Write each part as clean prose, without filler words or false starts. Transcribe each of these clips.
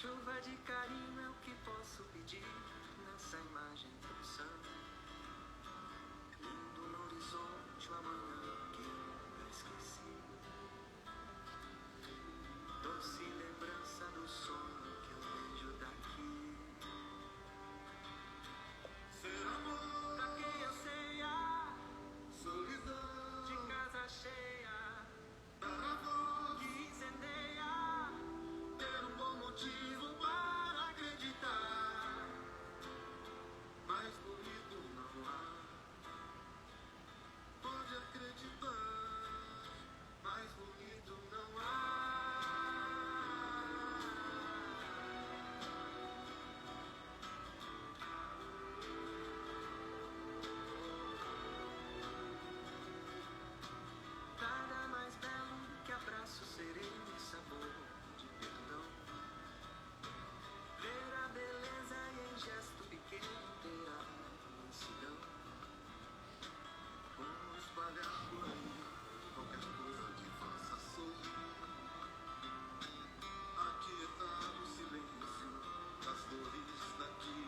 Chuva de carinho é o que posso pedir nessa imagem tão sã. Lindo no horizonte o amanhã que eu nunca esqueci. Doce lembrança do sonho que eu vejo daqui. Ser amor pra quem anseia, solidão de casa cheia, amor que incendeia, ter um bom motivo para acreditar. Mais bonito não há, pode acreditar. Mais bonito não há. Nada mais belo que abraço sereno e sabor de perdão. Ver a beleza e em gesto pequeno ter a imensidão. Como espalhar por aí qualquer coisa que faça sorrir. Aquietar o silêncio das dores daqui.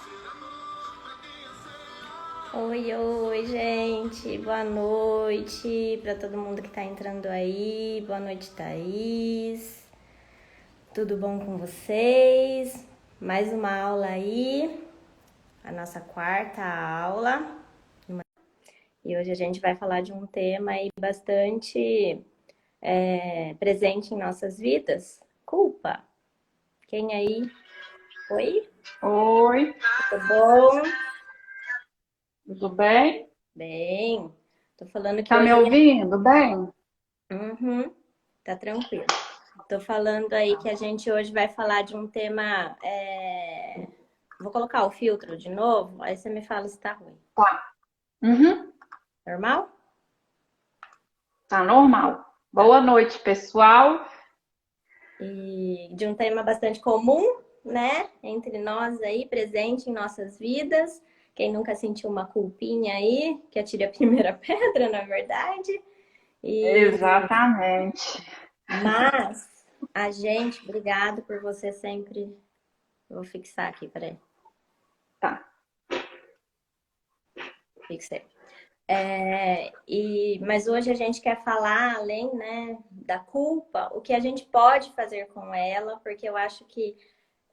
Ser amor pra quem anseia. Oi, oi, gente. Boa noite para todo mundo que tá entrando aí. Boa noite, Thaís. Tudo bom com vocês? Mais uma aula aí, a nossa quarta aula. E hoje a gente vai falar de um tema aí bastante presente em nossas vidas. Culpa. Quem aí? Oi? Oi, Tudo bom? tudo bem? Bem. Tô falando que Tá me hoje... ouvindo bem? Uhum, tá tranquilo. Tô falando aí que a gente hoje vai falar de um tema. Vou colocar o filtro de novo, aí você me fala se tá ruim. Tá. Uhum, Normal? tá normal. Boa noite, pessoal. E de um tema bastante comum, né? Entre nós aí, presente em nossas vidas. Quem nunca sentiu uma culpinha aí, que atire a primeira pedra, na verdade. Exatamente. Mas a gente, obrigado por você sempre. Eu vou fixar aqui, peraí. Tá. Fixei. Mas hoje a gente quer falar, além, né, da culpa, o que a gente pode fazer com ela, porque eu acho que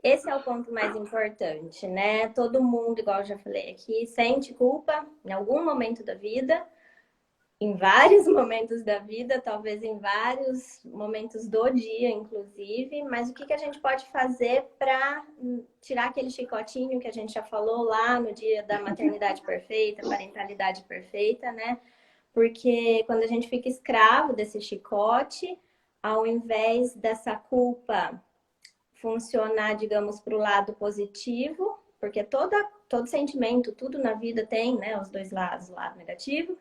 esse é o ponto mais importante, né? Todo mundo, igual eu já falei aqui, sente culpa em algum momento da vida, em vários momentos da vida, talvez em vários momentos do dia, inclusive, mas o que a gente pode fazer para tirar aquele chicotinho que a gente já falou lá no dia da maternidade perfeita, parentalidade perfeita, né? Porque quando a gente fica escravo desse chicote, ao invés dessa culpa funcionar, digamos, para o lado positivo, porque todo sentimento, tudo na vida tem, né, os dois lados, o lado negativo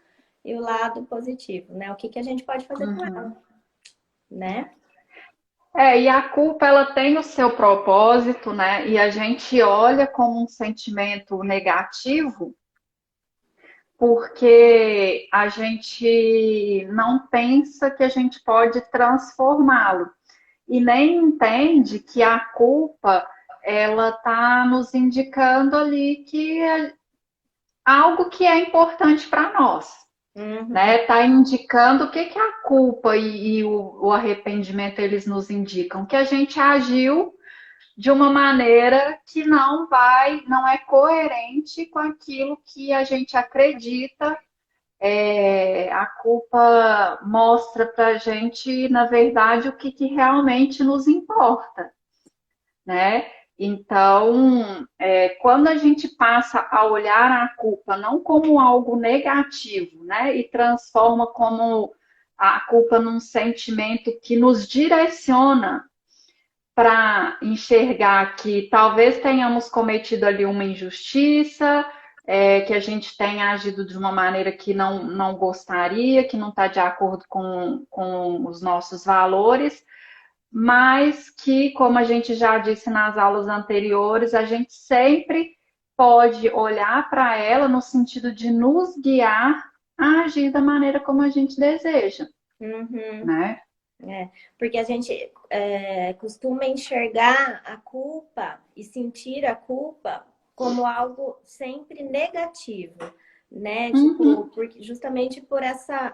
e o lado positivo, né? O que a gente pode fazer com ela, Uhum. né? E a culpa, ela tem o seu propósito, né? E a gente olha como um sentimento negativo porque a gente não pensa que a gente pode transformá-lo. E nem entende que a culpa ela está nos indicando ali que é algo que é importante para nós, Uhum. né? Está indicando o que que a culpa e o arrependimento eles nos indicam, que a gente agiu de uma maneira que não é coerente com aquilo que a gente acredita. A culpa mostra para a gente, na verdade, o que que realmente nos importa, né? Então, quando a gente passa a olhar a culpa não como algo negativo, né? E transforma como a culpa num sentimento que nos direciona para enxergar que talvez tenhamos cometido ali uma injustiça, que a gente tenha agido de uma maneira que não gostaria, que não está de acordo com os nossos valores, mas que, como a gente já disse nas aulas anteriores, a gente sempre pode olhar para ela no sentido de nos guiar a agir da maneira como a gente deseja, Uhum. né? Porque a gente costuma enxergar a culpa e sentir a culpa como algo sempre negativo, né? Tipo, Uhum, justamente por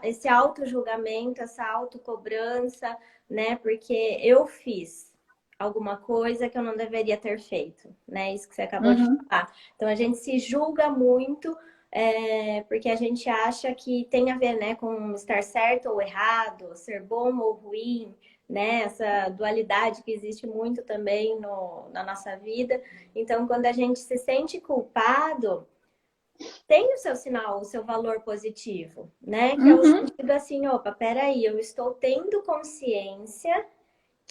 esse auto-julgamento, essa autocobrança, né? Porque eu fiz alguma coisa que eu não deveria ter feito, né? Isso que você acabou de uhum. falar. Então a gente se julga muito porque a gente acha que tem a ver, né, com estar certo ou errado, ser bom ou ruim, né? Essa dualidade que existe muito também na nossa vida. Então, quando a gente se sente culpado, tem o seu sinal, o seu valor positivo, né? Que é o Uhum, sentido assim, opa, peraí, eu estou tendo consciência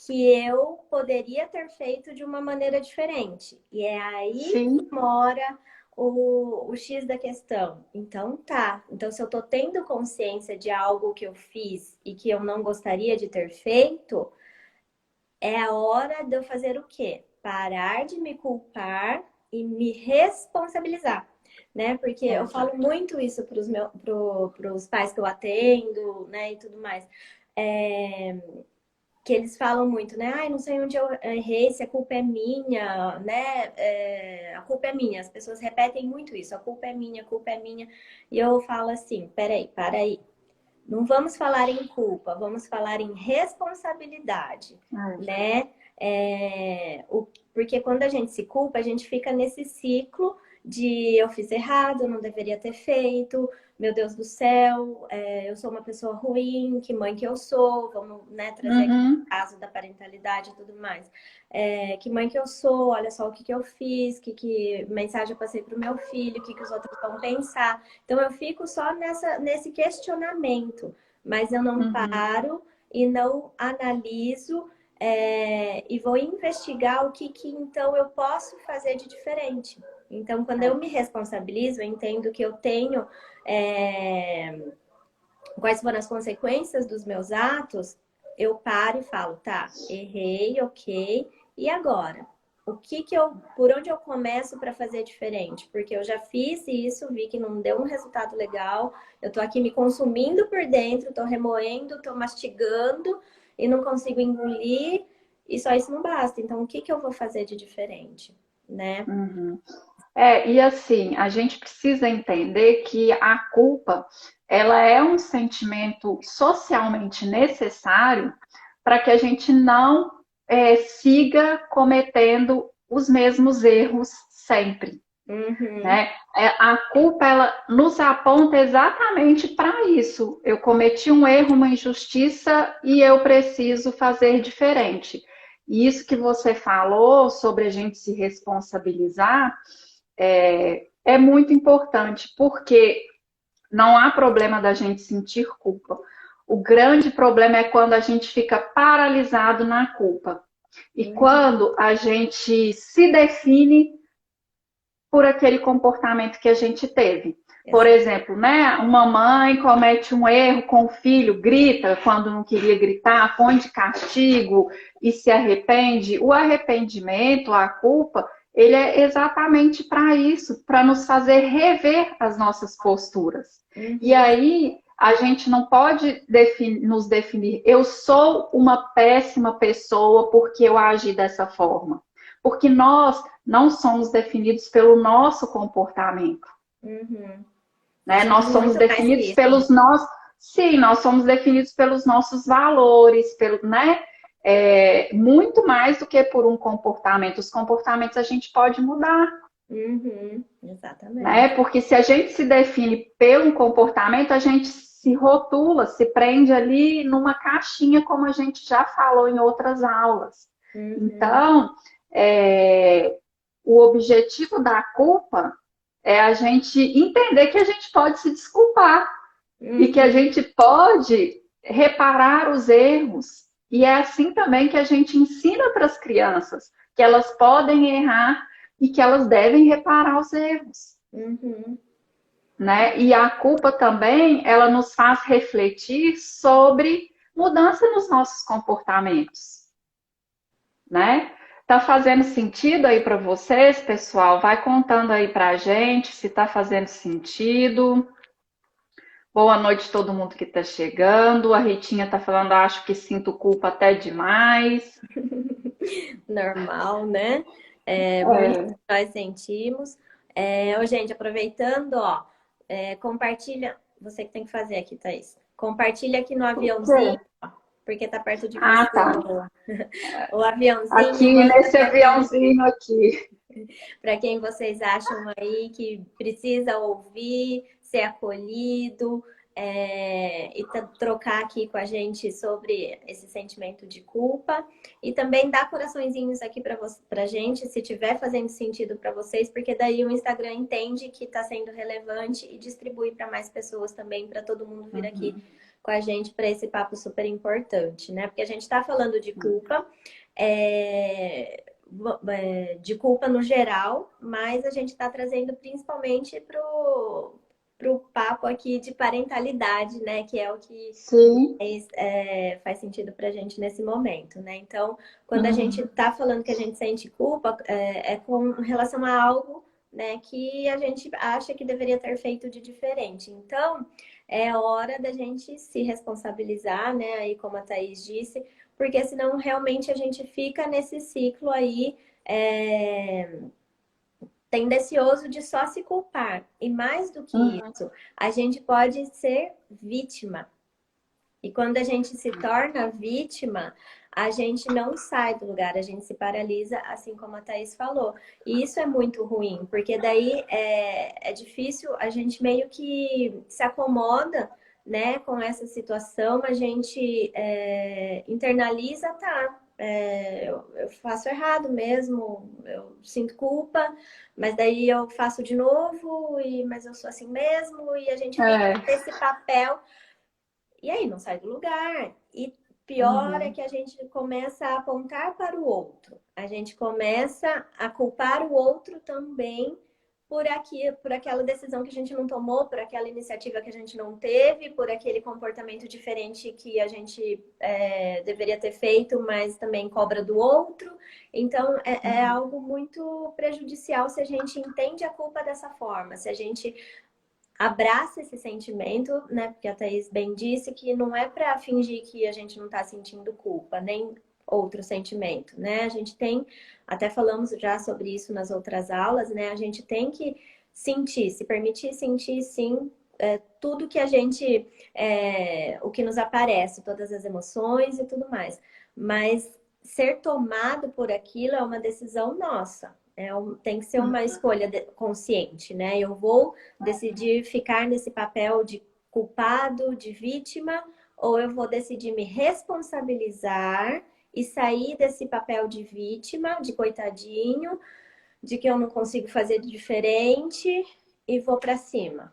que eu poderia ter feito de uma maneira diferente. E é aí que sim. mora o X da questão. Então tá. Então, se eu tô tendo consciência de algo que eu fiz e que eu não gostaria de ter feito, é a hora de eu fazer o quê? Parar de me culpar e me responsabilizar, né? Porque eu falo Exato. muito isso pros pais que eu atendo, né, e tudo mais. É, que eles falam muito, né? Ai, não sei onde eu errei, se a culpa é minha, né? A culpa é minha. As pessoas repetem muito isso. A culpa é minha, a culpa é minha. E eu falo assim, peraí, para aí. Não vamos falar em culpa, vamos falar em responsabilidade, É. né? Porque quando a gente se culpa, a gente fica nesse ciclo de eu fiz errado, eu não deveria ter feito, meu Deus do céu, eu sou uma pessoa ruim, que mãe que eu sou, vamos, né, trazer aqui Uhum, o caso da parentalidade e tudo mais. Que mãe que eu sou, olha só o que que eu fiz, que mensagem eu passei para o meu filho, o que que os outros vão pensar. Então eu fico só nesse questionamento, mas eu não uhum. paro e não analiso e vou investigar o que então eu posso fazer de diferente. Então, quando eu É. me responsabilizo, eu entendo que eu tenho quais foram as consequências dos meus atos, eu paro e falo, tá, errei, ok, e agora? Por onde eu começo para fazer diferente? Porque eu já fiz isso, vi que não deu um resultado legal, eu tô aqui me consumindo por dentro, tô remoendo, tô mastigando e não consigo engolir, e só isso não basta. Então, o que que eu vou fazer de diferente, né? Uhum. E assim, a gente precisa entender que a culpa, ela é um sentimento socialmente necessário para que a gente não siga cometendo os mesmos erros sempre, Uhum, né? A culpa, ela nos aponta exatamente para isso. Eu cometi um erro, uma injustiça e eu preciso fazer diferente. E isso que você falou sobre a gente se responsabilizar, é muito importante, porque não há problema da gente sentir culpa. O grande problema é quando a gente fica paralisado na culpa. E uhum, quando a gente se define por aquele comportamento que a gente teve. Por exato. exemplo, né, uma mãe comete um erro com o filho, grita quando não queria gritar, põe de castigo e se arrepende. O arrependimento, a culpa, ele é exatamente para isso, para nos fazer rever as nossas posturas. E Uhum, aí a gente não pode nos definir, eu sou uma péssima pessoa porque eu agi dessa forma. Porque nós não somos definidos pelo nosso comportamento, uhum. né? Nós Somos somos muito mais que definidos isso, né? pelos nossos, sim, nós somos definidos pelos nossos valores, né? Muito mais do que por um comportamento. Os comportamentos a gente pode mudar, Uhum, né? exatamente. Porque se a gente se define pelo comportamento, a gente se rotula, se prende ali numa caixinha, como a gente já falou em outras aulas. Uhum, Então, o objetivo da culpa é a gente entender que a gente pode se desculpar e que a uhum, gente pode reparar os erros. E é assim também que a gente ensina para as crianças que elas podem errar e que elas devem reparar os erros, uhum. né? E a culpa também, ela nos faz refletir sobre mudança nos nossos comportamentos, né? Tá fazendo sentido aí para vocês, pessoal? Vai contando aí para a gente se tá fazendo sentido. Boa noite a todo mundo que está chegando. A Ritinha está falando, acho que sinto culpa até demais. Normal, né? Muito que nós sentimos. Ô, gente, aproveitando, ó, compartilha. Você que tem que fazer aqui, Thaís. Compartilha aqui no aviãozinho, ó, porque tá perto de Ah, você tá. o aviãozinho. Aqui nesse aviãozinho aqui. Para quem vocês acham aí que precisa ouvir, ser acolhido, e trocar aqui com a gente sobre esse sentimento de culpa. E também dar coraçõezinhos aqui para a gente, se tiver fazendo sentido para vocês, porque daí o Instagram entende que está sendo relevante e distribui para mais pessoas também, para todo mundo vir aqui com a gente para esse papo super importante, né? Porque a gente está falando de culpa. De culpa no geral, mas a gente está trazendo principalmente pro papo aqui de parentalidade, né? Que é o que faz sentido para a gente nesse momento, né? Então, quando a gente está falando que a gente sente culpa, é com relação a algo, né, que a gente acha que deveria ter feito de diferente. Então, é hora da gente se responsabilizar, né? Aí, como a Thaís disse, porque senão realmente a gente fica nesse ciclo aí tendencioso de só se culpar. E mais do que isso, a gente pode ser vítima. E quando a gente se torna vítima, a gente não sai do lugar, a gente se paralisa, assim como a Thaís falou. E isso é muito ruim, porque daí é difícil, a gente meio que se acomoda, né, com essa situação, a gente internaliza, tá, eu faço errado mesmo, eu sinto culpa, mas daí eu faço de novo, mas eu sou assim mesmo, e a gente fica nesse papel, e aí não sai do lugar. E pior é que a gente começa a apontar para o outro, a gente começa a culpar o outro também por aquela decisão que a gente não tomou, por aquela iniciativa que a gente não teve, por aquele comportamento diferente que a gente deveria ter feito, mas também cobra do outro. Então, é algo muito prejudicial se a gente entende a culpa dessa forma, se a gente abraça esse sentimento, né? Porque a Thaís bem disse que não é para fingir que a gente não está sentindo culpa, nem outro sentimento, né? A gente tem, até falamos já sobre isso nas outras aulas, né? A gente tem que sentir, se permitir sentir, sim, tudo que a gente, o que nos aparece, todas as emoções e tudo mais. Mas ser tomado por aquilo é uma decisão nossa. Tem que ser uma escolha consciente, né? Eu vou decidir ficar nesse papel de culpado, de vítima, ou eu vou decidir me responsabilizar e sair desse papel de vítima, de coitadinho, de que eu não consigo fazer diferente e vou para cima.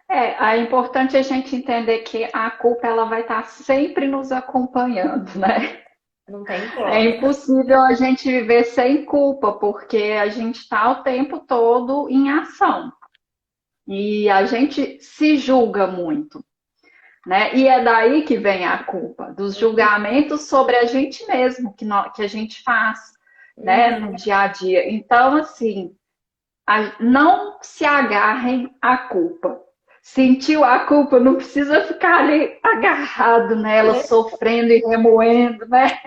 É importante a gente entender que a culpa ela vai estar sempre nos acompanhando, né? Não tem como. É impossível a gente viver sem culpa, porque a gente está o tempo todo em ação. E a gente se julga muito, né? E é daí que vem a culpa, dos julgamentos sobre a gente mesmo, que a gente faz, né, no dia a dia. Então, assim, não se agarrem à culpa. Sentiu a culpa, não precisa ficar ali agarrado nela, sofrendo e remoendo, né?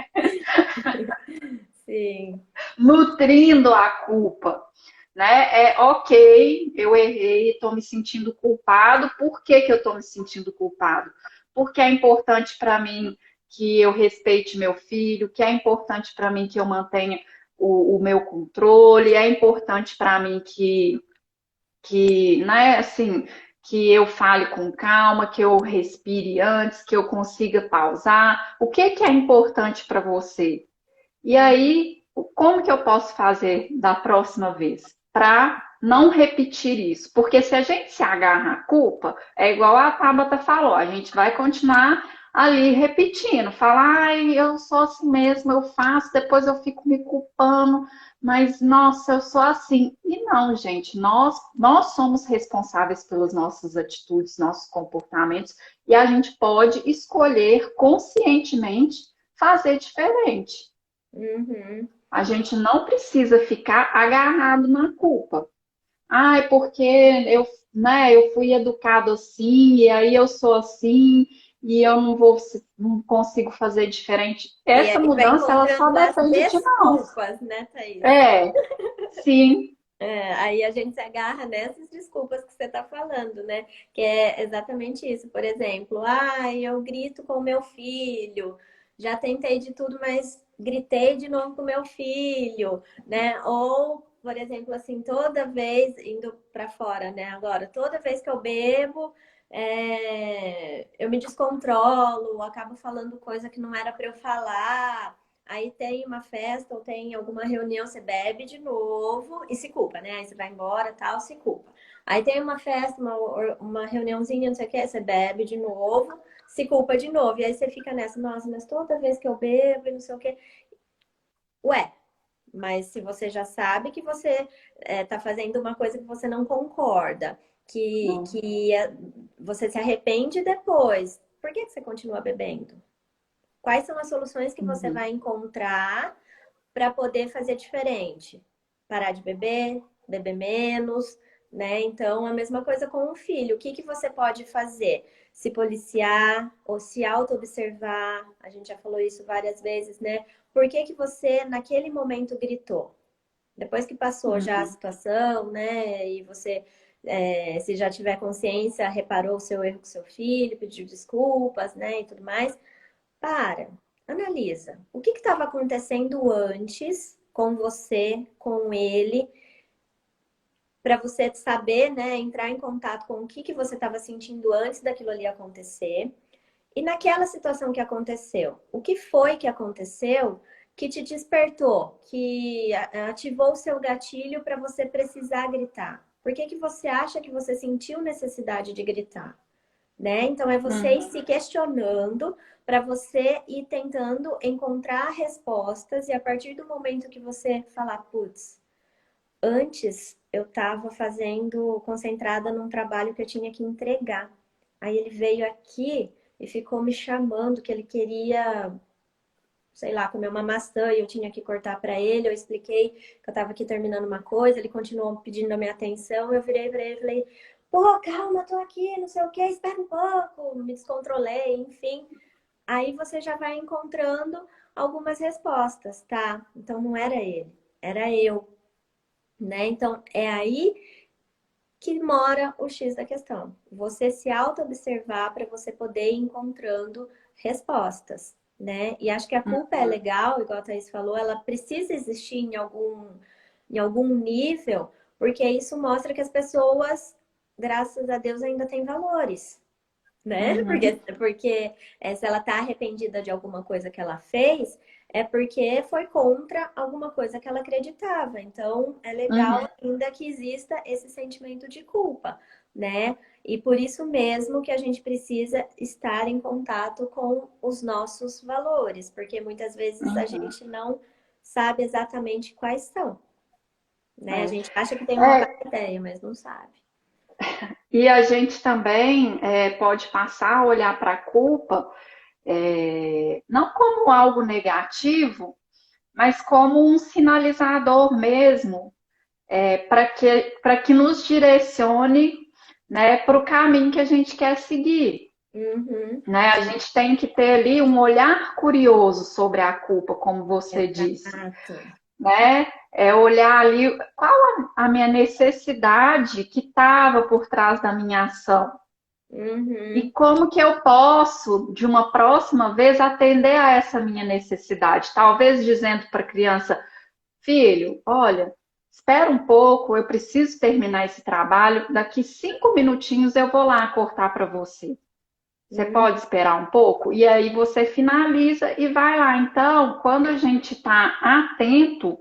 Sim. Nutrindo a culpa, né? Ok, eu errei, estou me sentindo culpado. Por que que eu estou me sentindo culpado? Porque é importante para mim que eu respeite meu filho, que é importante para mim que eu mantenha o meu controle, é importante para mim né, assim, que eu fale com calma, que eu respire antes, que eu consiga pausar. O que que é importante para você? E aí, como que eu posso fazer da próxima vez para não repetir isso? Porque se a gente se agarra à culpa, é igual a Tabata falou, a gente vai continuar ali repetindo, falar, ai, eu sou assim mesmo, eu faço, depois eu fico me culpando, mas nossa, eu sou assim. E não, gente, nós somos responsáveis pelas nossas atitudes, nossos comportamentos, e a gente pode escolher conscientemente fazer diferente. A gente não precisa ficar agarrado na culpa. Ai, porque eu, né, eu fui educado assim, e aí eu sou assim, e eu não consigo fazer diferente. E Essa aí vai mudança, ela só encontrando as depende de nós. desculpas, né, Thaís? É, sim. É, aí a gente se agarra nessas desculpas que você está falando, né? Que é exatamente isso. Por exemplo, eu grito com o meu filho, já tentei de tudo, mas gritei de novo com o meu filho, né? Ou, por exemplo, assim, toda vez indo para fora, né? Agora, toda vez que eu bebo, eu me descontrolo, acabo falando coisa que não era para eu falar. Aí tem uma festa ou tem alguma reunião, você bebe de novo e se culpa, né? Aí você vai embora, tal, se culpa. Aí tem uma festa, uma reuniãozinha, não sei o que, você bebe de novo, se culpa de novo. E aí você fica nessa, nossa, mas toda vez que eu bebo e não sei o que. Ué, mas se você já sabe que você tá fazendo uma coisa que você não concorda, você se arrepende depois, por que que você continua bebendo? Quais são as soluções que você Uhum. vai encontrar para poder fazer diferente? Parar de beber, beber menos, né? Então, a mesma coisa com o filho. O que que você pode fazer? Se policiar ou se auto-observar. A gente já falou isso várias vezes, né? Por que que você, naquele momento, gritou? Depois que passou já a Uhum. situação, né? E você, se já tiver consciência, reparou o seu erro com seu filho, pediu desculpas, né? E tudo mais. Para, analisa. O que estava acontecendo antes com você, com ele, para você saber, né, entrar em contato com o que você estava sentindo antes daquilo ali acontecer. E naquela situação que aconteceu, o que foi que aconteceu que te despertou, que ativou o seu gatilho para você precisar gritar? Por que que você acha que você sentiu necessidade de gritar? Né? Então é você ir Uhum. se questionando para você ir tentando encontrar respostas e a partir do momento que você falar, putz, antes eu estava fazendo concentrada num trabalho que eu tinha que entregar. Aí ele veio aqui e ficou me chamando que ele queria, sei lá, comer uma maçã e eu tinha que cortar para ele. Eu expliquei que eu estava aqui terminando uma coisa, ele continuou pedindo a minha atenção. Eu virei para ele e falei: pô, calma, tô aqui, não sei o que, espera um pouco. Me descontrolei, enfim. Aí você já vai encontrando algumas respostas, tá? Então não era ele, era eu, né? Então é aí que mora o X da questão. Você se auto-observar para você poder ir encontrando respostas, né? E acho que a culpa é legal, igual a Thaís falou, ela precisa existir em algum nível, porque isso mostra que as pessoas, graças a Deus, ainda têm valores, né? Porque, Uhum. porque se ela tá arrependida de alguma coisa que ela fez, é porque foi contra alguma coisa que ela acreditava. Então, é Uhum. legal ainda que exista esse sentimento de culpa, né? E por isso mesmo que a gente precisa estar em contato com os nossos valores, porque muitas vezes a Uhum. gente não sabe exatamente quais são, né? A É. gente acha que tem uma vaga É, ideia, mas não sabe. e a gente também pode passar a olhar para a culpa não como algo negativo, mas como um sinalizador mesmo, para que nos direcione, né, para o caminho que a gente quer seguir. Uhum, Né? A gente tem que ter ali um olhar curioso sobre a culpa, como você disse. exato. Né? É olhar ali qual a minha necessidade que estava por trás da minha ação. E Uhum. como que eu posso, de uma próxima vez, atender a essa minha necessidade? Talvez dizendo para a criança, filho, olha, espera um pouco, eu preciso terminar esse trabalho, daqui 5 minutinhos eu vou lá cortar para você. Você Uhum, pode esperar um pouco? E aí você finaliza e vai lá. Então, quando a gente está atento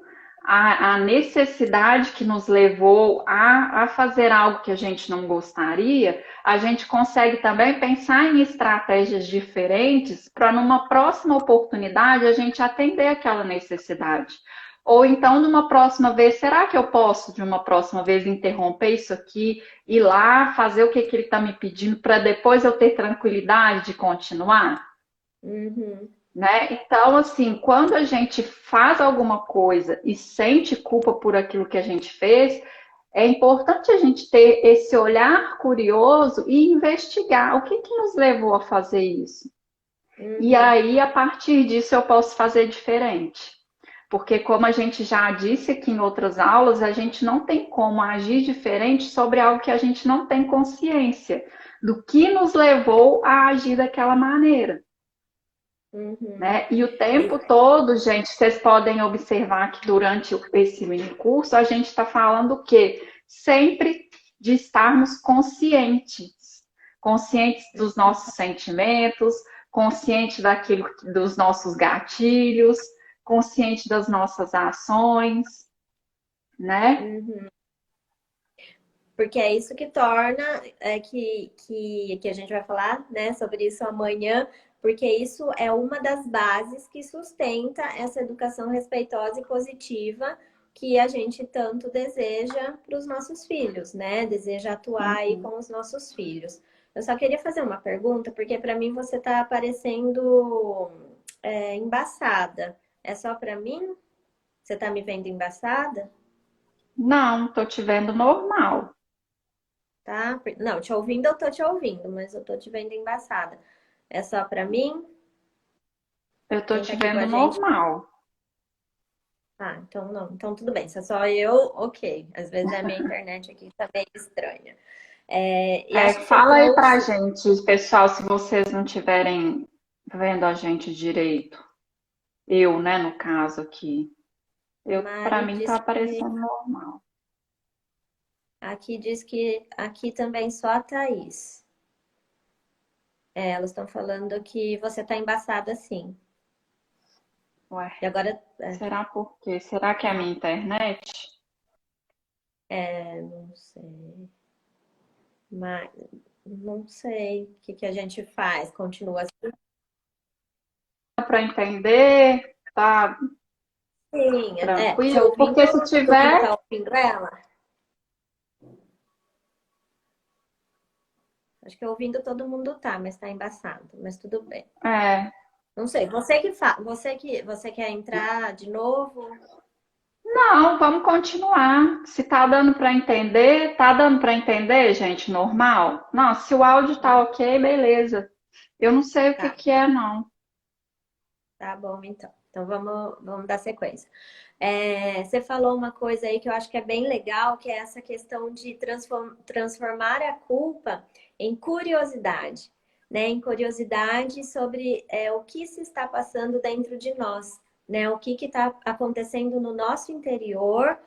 à necessidade que nos levou a fazer algo que a gente não gostaria, a gente consegue também pensar em estratégias diferentes para, numa próxima oportunidade, a gente atender aquela necessidade. Ou então, numa próxima vez, será que eu posso, de uma próxima vez, interromper isso aqui? Ir lá, fazer o que, que ele está me pedindo, para depois eu ter tranquilidade de continuar, uhum, né? Então, assim, quando a gente faz alguma coisa e sente culpa por aquilo que a gente fez, é importante a gente ter esse olhar curioso e investigar o que que nos levou a fazer isso. E Uhum, aí, a partir disso, eu posso fazer diferente. Porque, como a gente já disse aqui em outras aulas, a gente não tem como agir diferente sobre algo que a gente não tem consciência do que nos levou a agir daquela maneira, uhum. né? E o tempo E- todo, gente, vocês podem observar que durante esse mini curso a gente está falando o quê? Sempre de estarmos conscientes, conscientes dos nossos sentimentos, conscientes daquilo, dos nossos gatilhos, conscientes das nossas ações, né? uhum. Porque é isso que torna, que a gente vai falar, né, sobre isso amanhã, porque isso é uma das bases que sustenta essa educação respeitosa e positiva que a gente tanto deseja para os nossos filhos, né? Deseja atuar aí Uhum. com os nossos filhos. Eu só queria fazer uma pergunta, porque para mim você está parecendo embaçada. É só para mim? Você está me vendo embaçada? Não, tô te vendo normal. Tá? Não, te ouvindo, eu tô te ouvindo, mas eu tô te vendo embaçada. É só pra mim? Eu tô Quem tá te aqui com vendo a gente? normal. Ah, então não. Então tudo bem. Se é só eu, ok. Às vezes a minha internet aqui tá meio estranha. E É, acho que você fala aí pra trouxe, gente, pessoal, se vocês não estiverem vendo a gente direito. Eu, né, no caso aqui. Para Mari mim tá disse que aparecendo normal. aqui aqui também só a Thaís. Elas estão falando que você tá embaçada sim. Ué, E agora, será por quê? Será que é a minha internet? não sei. Mas não sei o que que a gente faz. Continua. Dá para entender? Tá Sim, te tranquilo? ouvindo, Porque se todo mundo tiver, tá ouvindo ela? Acho que ouvindo todo mundo tá, mas tá embaçado, mas tudo bem. é, Não sei, você quer entrar de novo? não, vamos continuar. Se tá dando para entender, gente, normal? Não, se o áudio tá ok, beleza. Eu não sei o que Tá, que é, não. tá bom então. Então vamos dar sequência. Você falou uma coisa aí que eu acho que é bem legal, que é essa questão de transformar a culpa em curiosidade, né? Em curiosidade sobre o que se está passando dentro de nós, né? O que está acontecendo no nosso interior,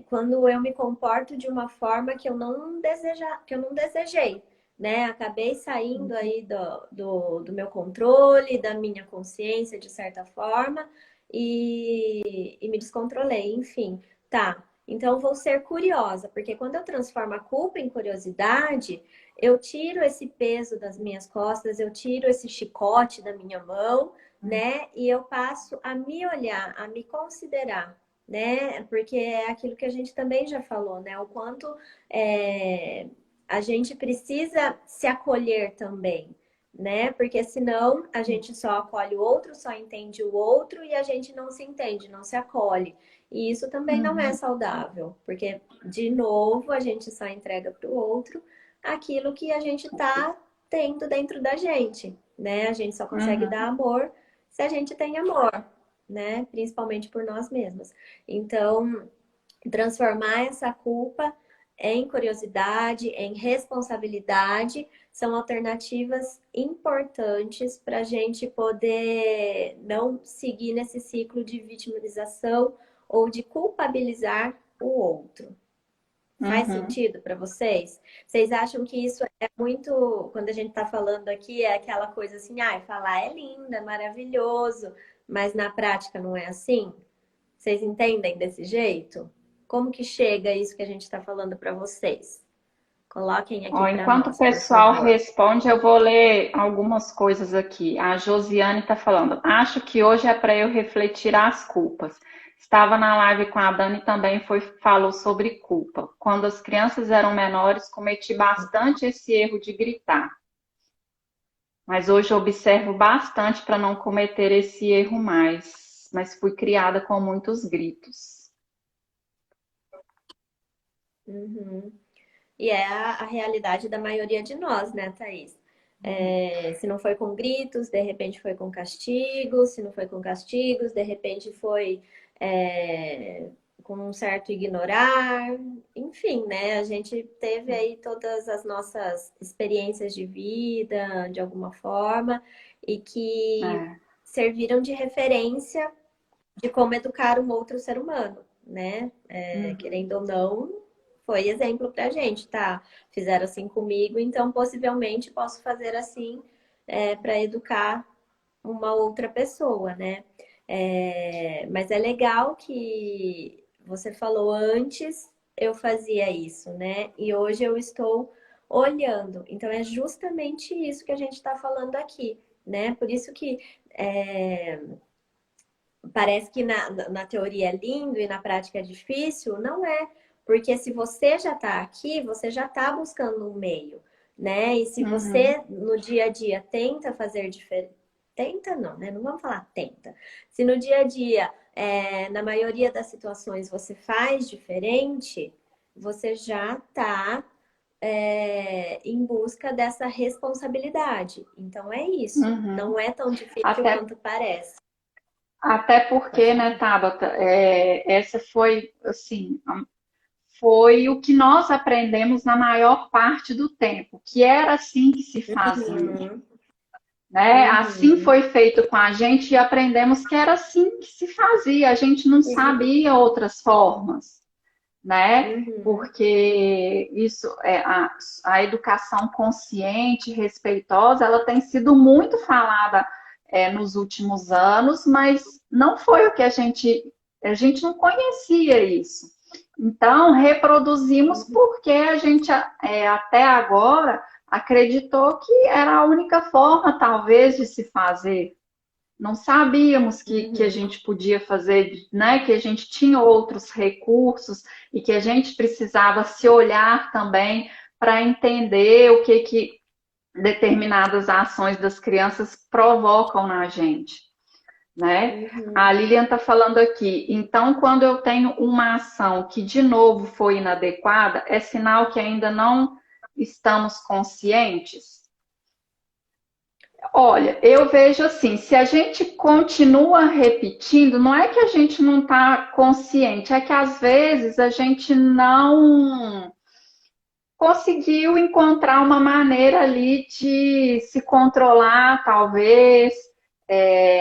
quando eu me comporto de uma forma que eu não desejei. Né? Acabei saindo aí do meu controle, da minha consciência, de certa forma, e me descontrolei, enfim. Tá, então vou ser curiosa, porque quando eu transformo a culpa em curiosidade, eu tiro esse peso das minhas costas, eu tiro esse chicote da minha mão, né? E eu passo a me olhar, a me considerar, né? Porque é aquilo que a gente também já falou, né? O quanto é, a gente precisa se acolher também, né? Porque senão a gente só acolhe o outro, só entende o outro e a gente não se entende, não se acolhe. E isso também não é Uhum, saudável, porque, de novo, a gente só entrega para o outro aquilo que a gente está tendo dentro da gente, né? A gente só consegue dar uhum, amor se a gente tem amor, né? Principalmente por nós mesmos. Então, transformar essa culpa em curiosidade, em responsabilidade, são alternativas importantes para a gente poder não seguir nesse ciclo de vitimização ou de culpabilizar o outro. Faz uhum. sentido para vocês? Vocês acham que isso é muito, quando a gente está falando aqui, é aquela coisa assim, falar é lindo, é maravilhoso, mas na prática não é assim? Vocês entendem desse jeito? Como que chega isso que a gente está falando para vocês? Coloquem aqui Ó, para enquanto o nós, por pessoal favor. responde, eu vou ler algumas coisas aqui. A Josiane está falando: acho que hoje é para eu refletir as culpas. Estava na live com a Dani também falou sobre culpa. Quando as crianças eram menores, cometi bastante esse erro de gritar. Mas hoje eu observo bastante para não cometer esse erro mais. Mas fui criada com muitos gritos. Uhum. E é a realidade da maioria de nós, né, Thaís? Se não foi com gritos, de repente foi com castigos, se não foi com castigos, de repente foi com um certo ignorar, enfim, né? A gente teve aí todas as nossas experiências de vida, de alguma forma, e que É. serviram de referência de como educar um outro ser humano, né? Uhum. Querendo ou não, foi exemplo pra gente, tá? Fizeram assim comigo, então possivelmente posso fazer assim para educar uma outra pessoa, né? Mas é legal que você falou antes eu fazia isso, né? E hoje eu estou olhando. Então é justamente isso que a gente está falando aqui, né? Por isso que é, parece que na teoria é lindo e na prática é difícil, não é. Porque se você já está aqui, você já está buscando um meio, né? E se Uhum. você no dia a dia tenta fazer diferente, tenta não, né? Não vamos falar tenta. Se no dia a dia, na maioria das situações, você faz diferente, você já está em busca dessa responsabilidade. Então é isso. Uhum. Não é tão difícil Até, quanto parece. até Pode porque, né, falar. Tabata, essa foi, assim, foi o que nós aprendemos na maior parte do tempo, que era assim que se fazia, Uhum, né? Assim uhum. foi feito com a gente e aprendemos que era assim que se fazia, a gente não Uhum, sabia outras formas, né? uhum, Porque isso a educação consciente, respeitosa, ela tem sido muito falada nos últimos anos, mas não foi o que a gente não conhecia isso. Então, reproduzimos uhum, porque a gente até agora acreditou que era a única forma, talvez, de se fazer. Não sabíamos que a uhum, gente podia fazer, né? Que a gente tinha outros recursos e que a gente precisava se olhar também para entender o que determinadas ações das crianças provocam na gente, né? A uhum, Lilian está falando aqui. Então, quando eu tenho uma ação que de novo foi inadequada, é sinal que ainda não estamos conscientes. Olha, eu vejo assim, se a gente continua repetindo, não é que a gente não está consciente, é que às vezes a gente não conseguiu encontrar uma maneira ali de se controlar, talvez.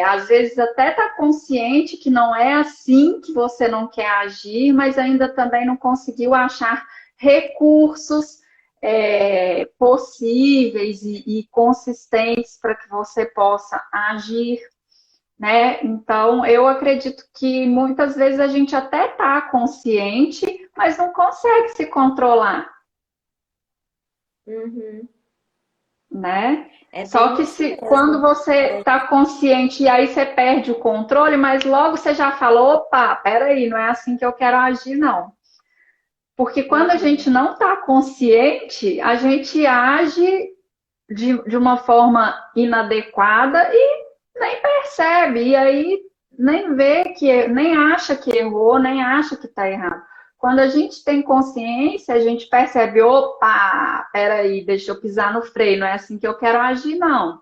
Às vezes até está consciente que não é assim que você não quer agir, mas ainda também não conseguiu achar recursos possíveis e consistentes para que você possa agir, né? Então, eu acredito que muitas vezes a gente até está consciente, mas não consegue se controlar, uhum. né? É Só bem que isso se quando mesmo. você está consciente e aí você perde o controle, mas logo você já falou, opa, peraí, não é assim que eu quero agir, não. Porque quando a gente Uhum, não está consciente, a gente age de uma forma inadequada e nem percebe, e aí nem vê que, nem acha que errou, nem acha que está errado. Quando a gente tem consciência, a gente percebe, opa, peraí, deixa eu pisar no freio, não é assim que eu quero agir, não. O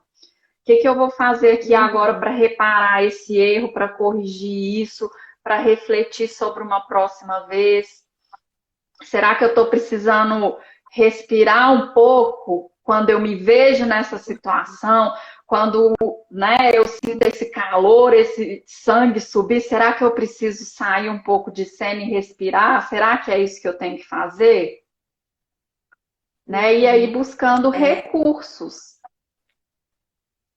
que eu vou fazer aqui agora uhum, para reparar esse erro, para corrigir isso, para refletir sobre uma próxima vez? Será que eu estou precisando respirar um pouco quando eu me vejo nessa situação? Quando, né, eu sinto esse calor, esse sangue subir, será que eu preciso sair um pouco de cena e respirar? Será que é isso que eu tenho que fazer? Né? E aí uhum. buscando É, recursos.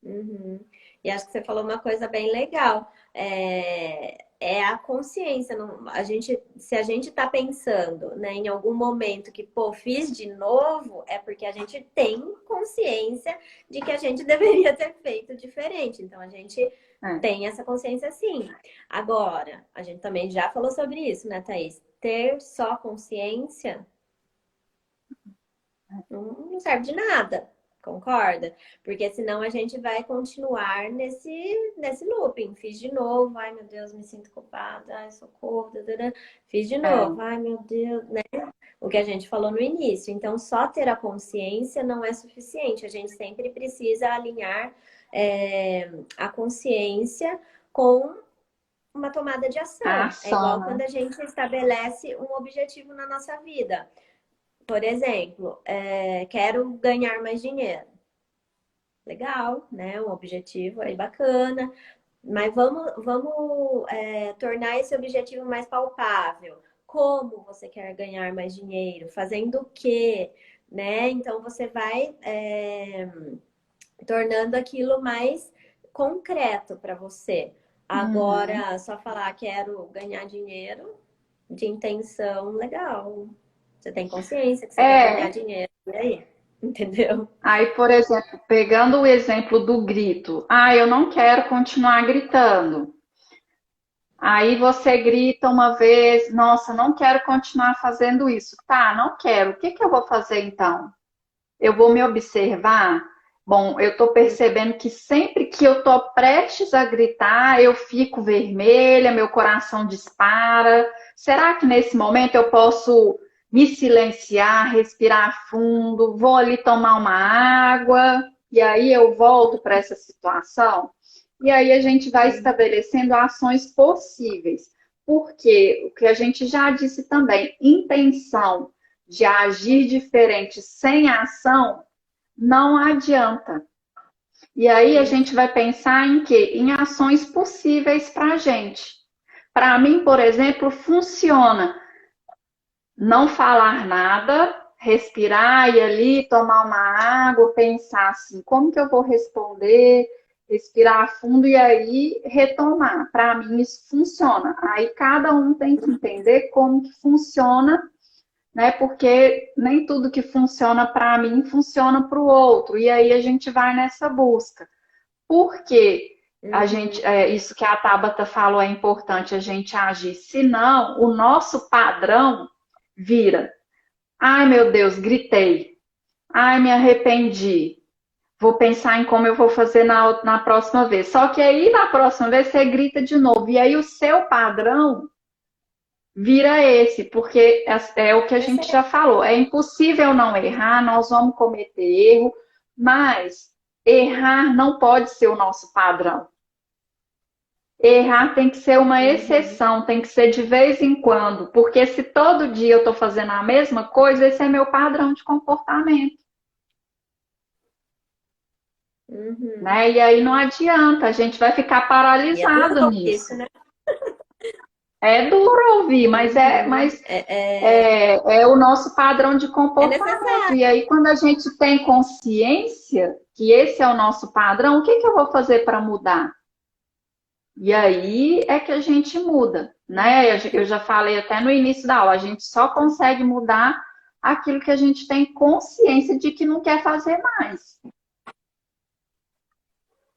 uhum. E acho que você falou uma coisa bem legal. É a consciência. Se a gente está pensando, né, em algum momento que, pô, fiz de novo, é porque a gente tem consciência de que a gente deveria ter feito diferente. Então, a gente É. tem essa consciência sim. Agora, a gente também já falou sobre isso, né, Thaís? Ter só consciência não serve de nada. Concorda? Porque senão a gente vai continuar nesse looping. Fiz de novo, ai meu Deus, me sinto culpada, ai socorro, dadada. Fiz de É. novo, ai meu Deus, né? O que a gente falou no início. Então, só ter a consciência não é suficiente. A gente sempre precisa alinhar a consciência com uma tomada de A ação. É ação, igual né? quando a gente estabelece um objetivo na nossa vida. Por exemplo, quero ganhar mais dinheiro. Legal, né? Um objetivo aí bacana. Mas vamos tornar esse objetivo mais palpável. Como você quer ganhar mais dinheiro? Fazendo o quê? Né? Então você vai tornando aquilo mais concreto para você. Uhum. Agora, só falar quero ganhar dinheiro de intenção, legal. Você tem consciência que você quer ganhar É, dinheiro, e aí? Entendeu? aí, por exemplo, pegando o exemplo do grito, ah, eu não quero continuar gritando. Aí você grita uma vez, nossa, não quero continuar fazendo isso. Tá, não quero. O que que eu vou fazer então? Eu vou me observar? Bom, eu estou percebendo que sempre que eu estou prestes a gritar, eu fico vermelha, meu coração dispara. Será que nesse momento eu posso me silenciar, respirar fundo, vou ali tomar uma água e aí eu volto para essa situação? E aí a gente vai estabelecendo ações possíveis. Porque o que a gente já disse também, intenção de agir diferente sem ação, não adianta. E aí a gente vai pensar em quê? Em ações possíveis para a gente. Para mim, por exemplo, funciona não falar nada, respirar e ali tomar uma água, pensar assim, como que eu vou responder, respirar fundo e aí retomar. Para mim isso funciona. Aí cada um tem que entender como que funciona, né? Porque nem tudo que funciona para mim funciona para o outro. E aí a gente vai nessa busca. Por que a gente, Uhum. isso que a Tabata falou é importante a gente agir? Senão, o nosso padrão vira: ai meu Deus, gritei. Ai, me arrependi. Vou pensar em como eu vou fazer na próxima vez. Só que aí na próxima vez você grita de novo. E aí o seu padrão vira esse, porque é o que a gente já falou. É impossível não errar, nós vamos cometer erro, mas errar não pode ser o nosso padrão. Errar tem que ser uma Uhum. exceção, tem que ser de vez em quando, porque se todo dia eu estou fazendo a mesma coisa, esse é meu padrão de comportamento, Uhum. né? E aí não adianta, a gente vai ficar E é paralisado duro isso, nisso. né? É duro ouvir, mas Uhum. é o nosso padrão de É comportamento. E necessário. aí, quando a gente tem consciência que esse é o nosso padrão, o que que eu vou fazer para mudar? E aí é que a gente muda, né? Eu já falei até no início da aula, a gente só consegue mudar aquilo que a gente tem consciência de que não quer fazer mais,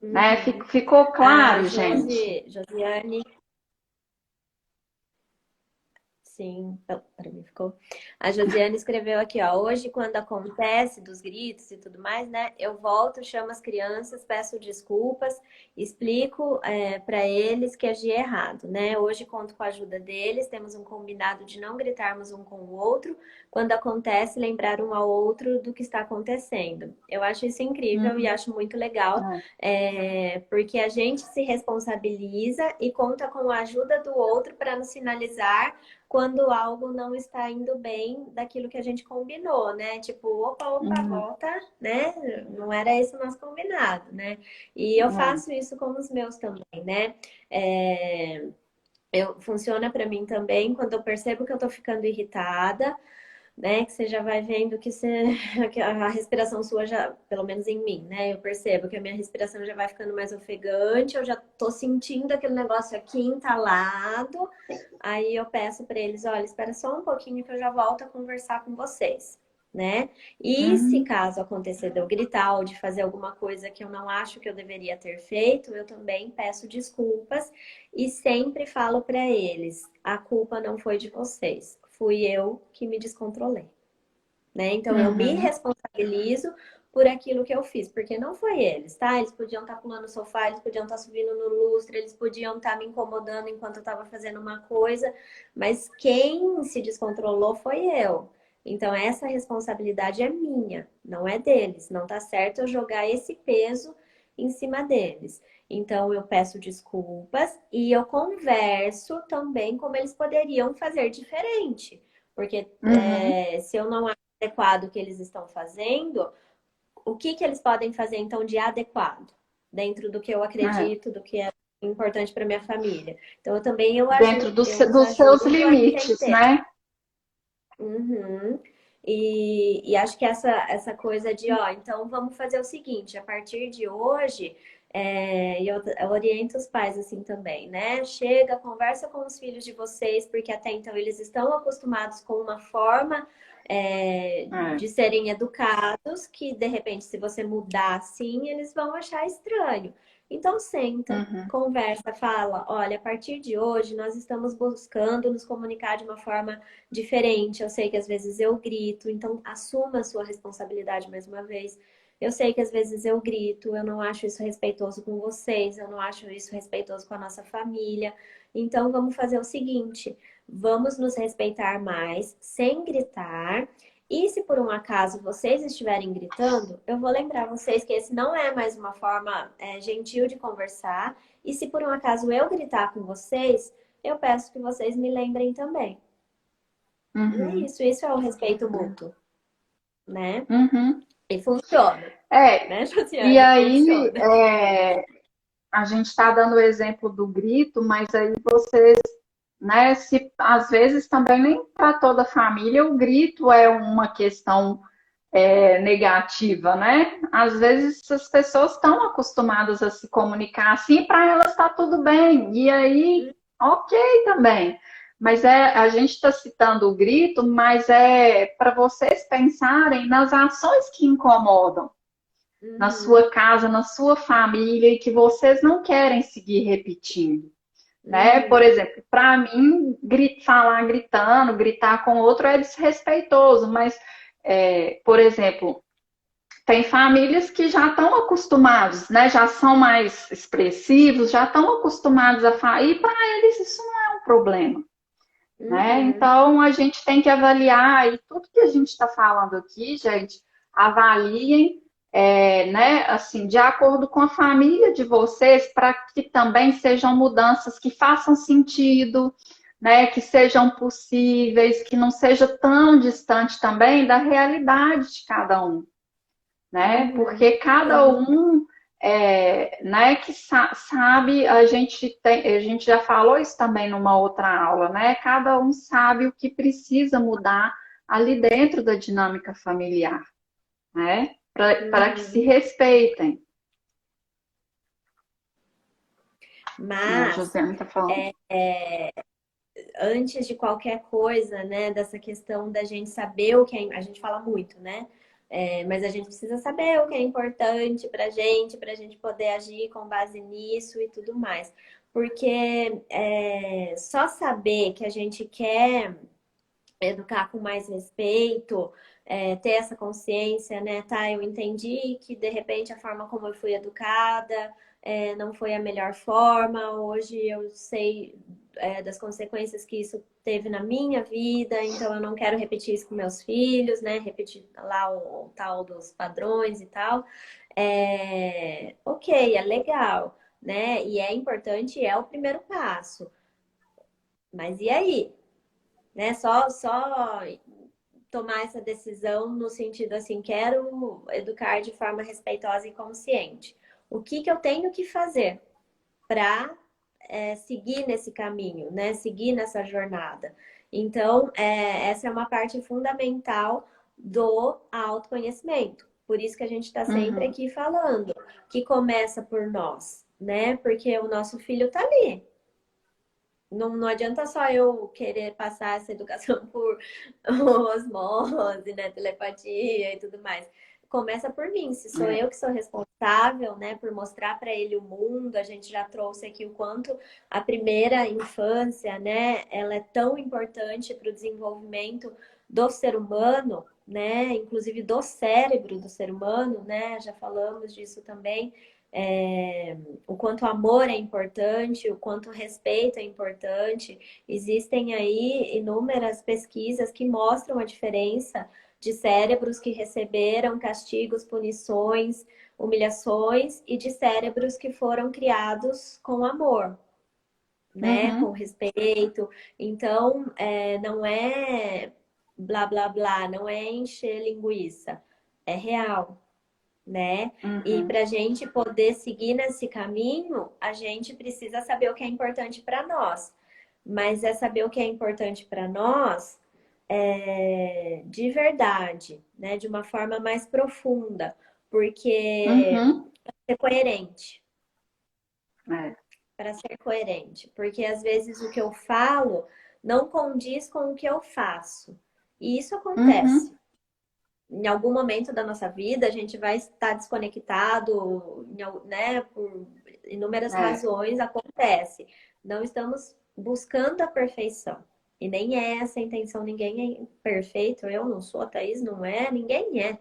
né? Uhum. Ficou A claro, gente? Josiane. Sim, para mim ficou. A Josiane escreveu aqui, ó. Hoje, quando acontece dos gritos e tudo mais, né? Eu volto, chamo as crianças, peço desculpas, explico para eles que agi errado, né? Hoje conto com a ajuda deles, temos um combinado de não gritarmos um com o outro. Quando acontece, lembrar um ao outro do que está acontecendo. Eu acho isso incrível e Uhum. acho muito legal, porque a gente se responsabiliza e conta com a ajuda do outro para nos sinalizar quando algo não está indo bem daquilo que a gente combinou, né? Tipo, opa, opa, Uhum. volta, né? Não era esse o nosso combinado, né? E eu É. faço isso com os meus também, né? Funciona para mim também quando eu percebo que eu tô ficando irritada, né? Que você já vai vendo que a respiração sua já, pelo menos em mim, né? Eu percebo que a minha respiração já vai ficando mais ofegante, eu já tô sentindo aquele negócio aqui entalado. Aí eu peço para eles, olha, espera só um pouquinho que eu já volto a conversar com vocês, né? E se Uhum. caso acontecer de eu gritar ou de fazer alguma coisa que eu não acho que eu deveria ter feito, eu também peço desculpas e sempre falo para eles, a culpa não foi de vocês, fui eu que me descontrolei, né? Então eu me Uhum. responsabilizo por aquilo que eu fiz, porque não foi eles, tá? Eles podiam estar pulando no sofá, eles podiam estar subindo no lustre, eles podiam estar me incomodando enquanto eu estava fazendo uma coisa, mas quem se descontrolou foi eu. Então, essa responsabilidade é minha, não é deles. Não tá certo eu jogar esse peso em cima deles. Então, eu peço desculpas e eu converso também como eles poderiam fazer diferente. Porque Uhum. se eu não acho adequado o que eles estão fazendo, o que que eles podem fazer então de adequado? Dentro do que eu É. acredito, do que é importante para minha família. Então, eu também Dentro eu os dos seus ajudo a limites, entender. né? Uhum. E acho que essa coisa de, ó, então vamos fazer o seguinte, a partir de hoje, e eu oriento os pais assim também, né? Chega, conversa com os filhos de vocês, porque até então eles estão acostumados com uma forma, É. de serem educados, que de repente, se você mudar assim, eles vão achar estranho. Então, senta, Uhum. conversa, fala, olha, a partir de hoje nós estamos buscando nos comunicar de uma forma diferente. Eu sei que às vezes eu grito, então assuma a sua responsabilidade mais uma vez. Eu sei que às vezes eu grito, eu não acho isso respeitoso com vocês, eu não acho isso respeitoso com a nossa família. Então vamos fazer o seguinte: vamos nos respeitar mais, sem gritar. E se por um acaso vocês estiverem gritando, eu vou lembrar vocês que esse não é mais uma forma, gentil de conversar. E se por um acaso eu gritar com vocês, eu peço que vocês me lembrem também. E é Uhum. isso é o respeito mútuo, né? Uhum. E funciona, É, né, e Josiane? aí Funciona. a gente está dando o exemplo do grito, mas aí vocês, né, se às vezes também nem para toda a família o grito é uma questão negativa, né? Às vezes as pessoas estão acostumadas a se comunicar assim, para elas está tudo bem, e aí, ok também. Mas a gente está citando o grito, mas é para vocês pensarem nas ações que incomodam na Uhum, sua casa, na sua família, e que vocês não querem seguir repetindo. Né? Por uhum, exemplo, para mim, falar gritando, gritar com outro é desrespeitoso, mas, por exemplo, tem famílias que já estão acostumados, né? Já são mais expressivos, já estão acostumados a falar, e para eles isso não é um problema. Né? uhum, Então a gente tem que avaliar e tudo que a gente está falando aqui, gente, avaliem, né, assim, de acordo com a família de vocês, para que também sejam mudanças que façam sentido, né, que sejam possíveis, que não seja tão distante também da realidade de cada um, né? uhum. Porque cada Sim. um né, que sabe, a gente já falou isso também numa outra aula, né? Cada um sabe o que precisa mudar ali dentro da dinâmica familiar, né? Para que se Uhum. respeitem. A Mas Josiane está falando. antes de qualquer coisa, né, dessa questão da gente saber o que a gente fala muito, né? Mas a gente precisa saber o que é importante para a gente poder agir com base nisso e tudo mais. Porque só saber que a gente quer educar com mais respeito, ter essa consciência, né? Tá, eu entendi que de repente a forma como eu fui educada não foi a melhor forma. Hoje eu sei das consequências que isso teve na minha vida, então eu não quero repetir isso com meus filhos, né? Repetir lá o tal dos padrões e tal. Ok, é legal, né? E é importante, é o primeiro passo. Mas e aí? Né? Só tomar essa decisão no sentido assim, quero educar de forma respeitosa e consciente. O que que eu tenho que fazer para seguir nesse caminho, né? Seguir nessa jornada. Então, essa é uma parte fundamental do autoconhecimento. Por isso que a gente está sempre Uhum. aqui falando que começa por nós, né? Porque o nosso filho está ali. Não adianta só eu querer passar essa educação por osmose, né, telepatia e tudo mais. Começa por mim, se sou É. eu que sou responsável, né, por mostrar para ele o mundo. A gente já trouxe aqui o quanto a primeira infância, né, ela é tão importante para o desenvolvimento do ser humano, né? Inclusive do cérebro do ser humano, né? Já falamos disso também. O quanto amor é importante, o quanto respeito é importante. Existem aí inúmeras pesquisas que mostram a diferença de cérebros que receberam castigos, punições, humilhações e de cérebros que foram criados com amor, né? Com Uhum, respeito. Então, não é blá blá blá, não é encher linguiça, é real, né? E uhum, para a gente poder seguir nesse caminho, a gente precisa saber o que é importante para nós. Mas é saber o que é importante para nós de verdade, né? De uma forma mais profunda, porque uhum. ser coerente, É. para ser coerente, porque às vezes o que eu falo não condiz com o que eu faço. E isso acontece. Uhum, Em algum momento da nossa vida, a gente vai estar desconectado, né? Por inúmeras é. razões, acontece. Não estamos buscando a perfeição. E nem é essa a intenção, ninguém é perfeito. Eu não sou, a Thaís não é, ninguém é,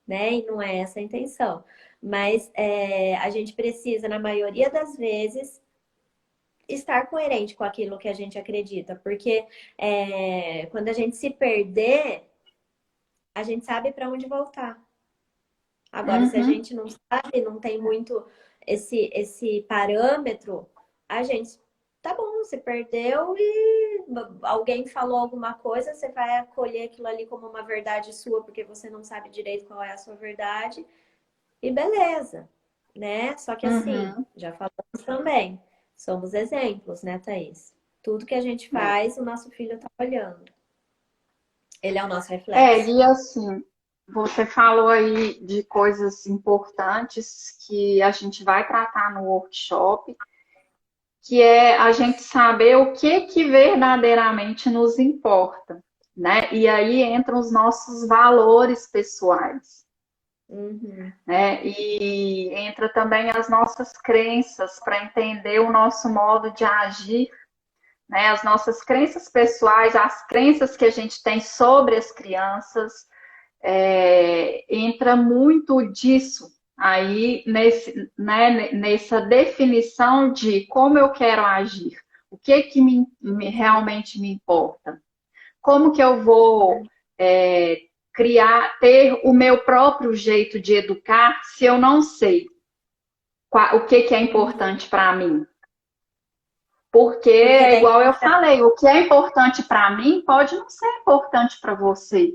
né? E não é essa a intenção. Mas a gente precisa, na maioria das vezes, estar coerente com aquilo que a gente acredita. Porque quando a gente se perder, a gente sabe para onde voltar. Agora, se a Uhum. gente não sabe, não tem muito esse parâmetro, a gente, tá bom, se perdeu e alguém falou alguma coisa, você vai acolher aquilo ali como uma verdade sua, porque você não sabe direito qual é a sua verdade, e beleza, né? Só que assim, Uhum. já falamos também, somos exemplos, né, Thaís? Tudo que a gente É. faz, o nosso filho tá olhando. Ele é o nosso É, reflexo. e assim, você falou aí de coisas importantes que a gente vai tratar no workshop, que é a gente saber o que verdadeiramente nos importa, né? E aí entram os nossos valores pessoais, Uhum. né? E entra também as nossas crenças para entender o nosso modo de agir, né? As nossas crenças pessoais, as crenças que a gente tem sobre as crianças, entra muito disso aí nessa definição de como eu quero agir, o que realmente me importa, como que eu vou ter o meu próprio jeito de educar se eu não sei o que é Uhum. importante para mim. Porque Porque é daí igual eu falei, o que é importante para mim pode não ser importante para você.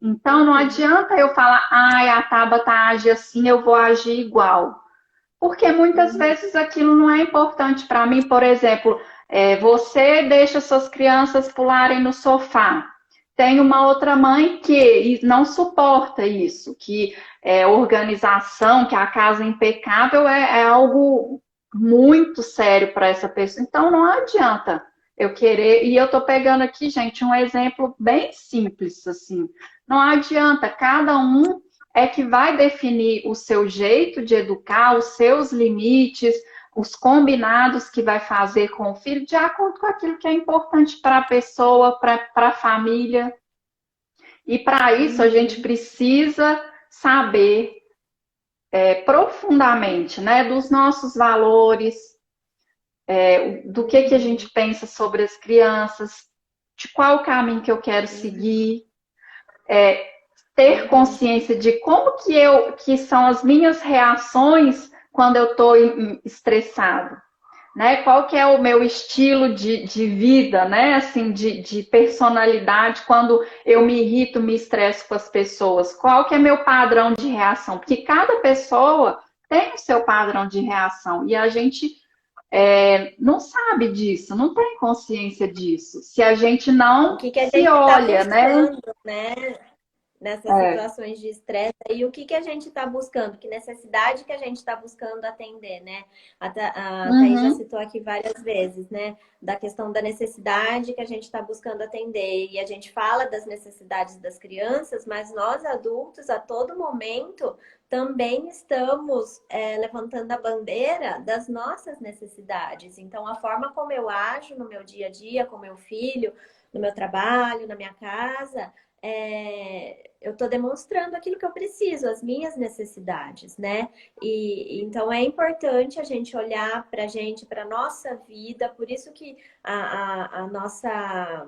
Então, não Uhum. adianta eu falar, ai, a Tabata age assim, eu vou agir igual. Porque muitas Uhum. vezes aquilo não é importante para mim. Por exemplo, você deixa suas crianças pularem no sofá. Tem uma outra mãe que não suporta isso, que organização, que a casa é impecável é algo muito sério para essa pessoa. Então, não adianta eu querer. E eu estou pegando aqui, gente, um exemplo bem simples, assim. Não adianta, cada um é que vai definir o seu jeito de educar, os seus limites, os combinados que vai fazer com o filho, de acordo com aquilo que é importante para a pessoa, para a família. E para isso a gente Uhum. precisa saber profundamente, né, dos nossos valores, do que a Uhum. gente pensa sobre as crianças, de qual caminho que eu quero Uhum. seguir, ter Uhum. consciência de como que são as minhas reações quando eu estou estressado, né? Qual que é o meu estilo de vida, né? Assim, de personalidade quando eu me irrito, me estresso com as pessoas. Qual que é meu padrão de reação? Porque cada pessoa tem o seu padrão de reação e a gente não sabe disso, não tem consciência disso. Se a gente O não que que a se gente está olha, né? buscando, né? Nessas situações de estresse e o que que a gente está buscando, que necessidade que a gente está buscando atender, né? A Thaís já Uhum. citou aqui várias vezes, né? Da questão da necessidade que a gente está buscando atender. E a gente fala das necessidades das crianças, mas nós adultos, a todo momento, também estamos levantando a bandeira das nossas necessidades. Então, a forma como eu ajo no meu dia a dia, com meu filho, no meu trabalho, na minha casa, eu estou demonstrando aquilo que eu preciso, as minhas necessidades, né? E então é importante a gente olhar para a gente, para nossa vida, por isso que a nossa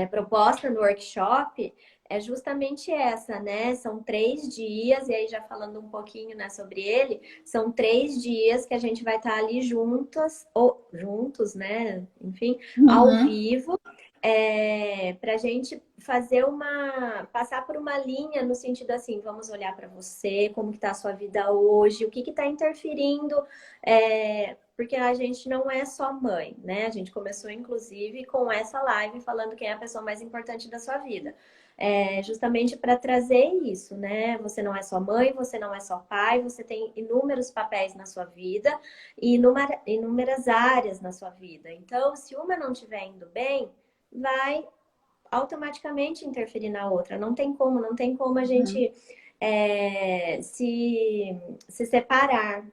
proposta no workshop é justamente essa, né? São 3 dias, e aí já falando um pouquinho, né, sobre ele, são 3 dias que a gente vai estar ali juntas, ou juntos, né? Enfim, ao Uhum. vivo, para a gente passar por uma linha no sentido assim, vamos olhar para você, como que está a sua vida hoje, o que está interferindo, porque a gente não é só mãe, né? A gente começou, inclusive, com essa live falando quem é a pessoa mais importante da sua vida. Justamente para trazer isso, né? Você não é só mãe, você não é só pai, você tem inúmeros papéis na sua vida e inúmeras áreas na sua vida. Então, se uma não estiver indo bem, vai automaticamente interferir na outra. Não tem como a gente se separar.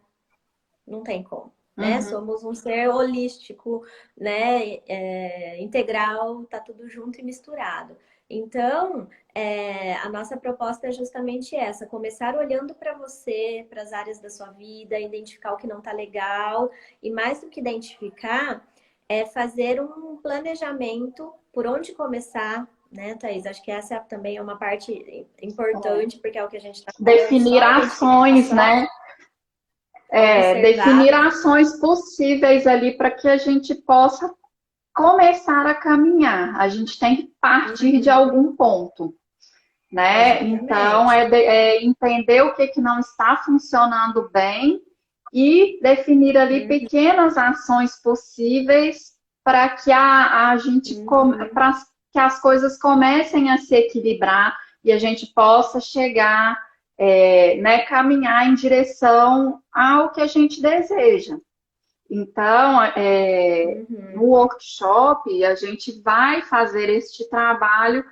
Não tem como, né? Uhum. Somos um ser holístico, né? Integral, tá tudo junto e misturado. Então, a nossa proposta é justamente essa: começar olhando para você, para as áreas da sua vida, identificar o que não tá legal, e mais do que identificar, é fazer um planejamento por onde começar, né, Thaís? Acho que essa também é uma parte importante, porque é o que a gente está falando, só Definir a ações, identificação, né? observar. Definir ações possíveis ali para que a gente possa começar a caminhar. A gente tem que partir de Uhum. algum ponto, né? Então, Exatamente. entender o que, que não está funcionando bem e definir ali Uhum, pequenas ações possíveis para que a gente uhum, para que as coisas comecem a se equilibrar e a gente possa chegar, né, caminhar em direção ao que a gente deseja. Então, no uhum, workshop, a gente vai fazer este trabalho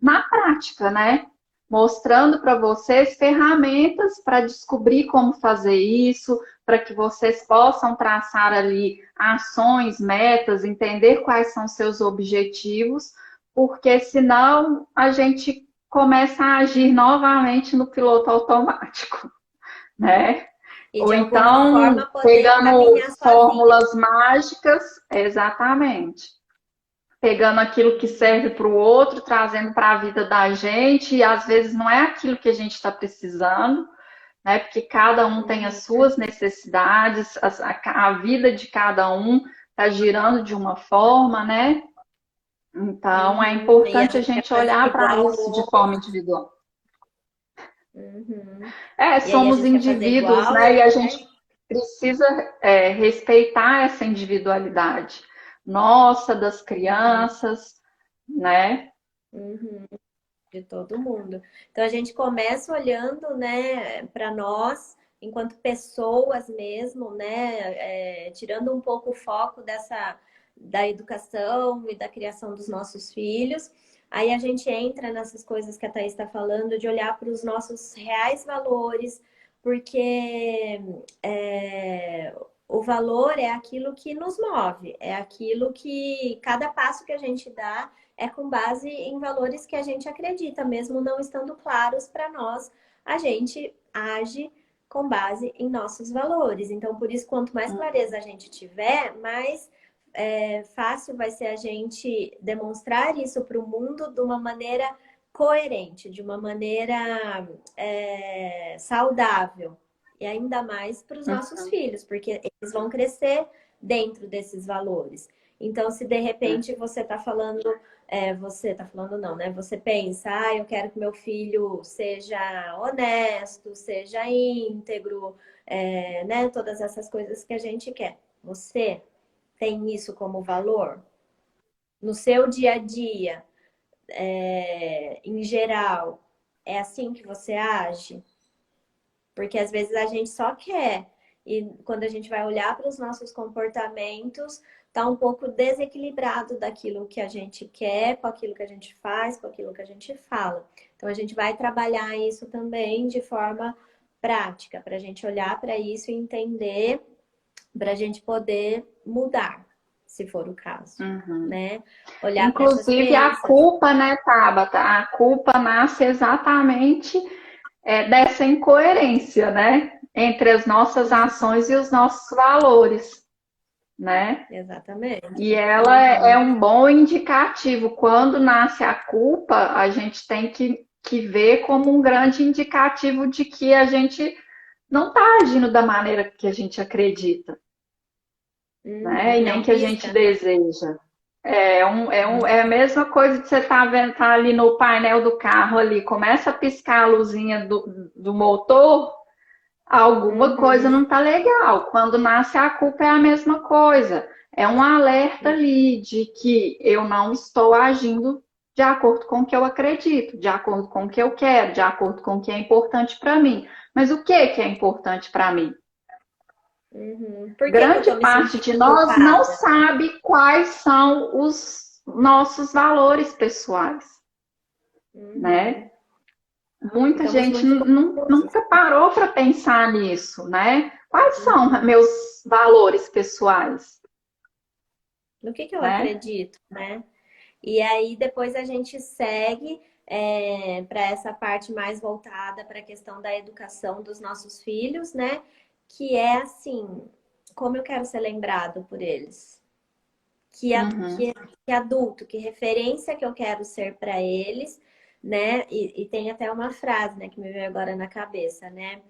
na prática, né? Mostrando para vocês ferramentas para descobrir como fazer isso, para que vocês possam traçar ali ações, metas, entender quais são seus objetivos, porque senão a gente começa a agir novamente no piloto automático, né? e Ou de alguma então forma poder pegando encaminhar sozinha. fórmulas mágicas, exatamente, pegando aquilo que serve para o outro, trazendo para a vida da gente, e às vezes não é aquilo que a gente está precisando, né? Porque cada um tem as Uhum, suas necessidades, a vida de cada um está girando de uma forma, né? Então é e a importante a gente quer gente fazer olhar para igual isso o de forma outro. individual. Uhum. E aí a Somos gente quer fazer indivíduos, igual né? o E a outro. gente precisa respeitar essa individualidade nossa, das Uhum, crianças, né? uhum, de todo mundo. Então a gente começa olhando, né, para nós, enquanto pessoas mesmo, né, tirando um pouco o foco da educação e da criação dos nossos filhos. Aí a gente entra nessas coisas que a Thaís está falando, de olhar para os nossos reais valores, porque o valor é aquilo que nos move, é aquilo que cada passo que a gente dá é com base em valores que a gente acredita, mesmo não estando claros para nós, a gente age com base em nossos valores. Então, por isso, quanto mais clareza a gente tiver, mais fácil vai ser a gente demonstrar isso para o mundo de uma maneira coerente, de uma maneira saudável. E ainda mais para os nossos filhos, porque eles vão crescer dentro desses valores. Então, se de repente você está falando não, né? Você pensa, eu quero que meu filho seja honesto, seja íntegro, né? Todas essas coisas que a gente quer. Você tem isso como valor? No seu dia a dia, em geral, é assim que você age? Porque às vezes a gente só quer e quando a gente vai olhar para os nossos comportamentos, tá um pouco desequilibrado daquilo que a gente quer, com aquilo que a gente faz, com aquilo que a gente fala. Então a gente vai trabalhar isso também de forma prática, para a gente olhar para isso e entender, para a gente poder mudar, se for o caso, Uhum. né? Olhar para essas Inclusive a crenças. culpa, né, Tabata? A culpa nasce exatamente dessa incoerência, né? Entre as nossas ações e os nossos valores, né? Exatamente. E ela é Uhum. um bom indicativo. Quando nasce a culpa, a gente tem que ver como um grande indicativo de que a gente não está agindo da maneira que a gente acredita, né? E É nem um que a gente pisca, né? deseja. É a mesma coisa que você tá vendo, tá ali no painel do carro ali, começa a piscar a luzinha do motor, alguma coisa Uhum. não tá legal. Quando nasce a culpa é a mesma coisa. É um alerta ali de que eu não estou agindo de acordo com o que eu acredito, de acordo com o que eu quero, de acordo com o que é importante para mim. Mas o que é importante para mim? Uhum. Por que que eu Grande tô me parte de sentindo nós não culpada? sabe quais são os nossos valores pessoais, Uhum. né? Muita Ficamos gente muito confusos. nunca parou para pensar nisso, né? Quais são Uhum. meus valores pessoais, No que eu né? acredito, né? E aí depois a gente segue para essa parte mais voltada para a questão da educação dos nossos filhos, né? Que é assim, como eu quero ser lembrado por eles. Uhum. Que adulto, que referência que eu quero ser para eles, né? E tem até uma frase, né, que me veio agora na cabeça, né?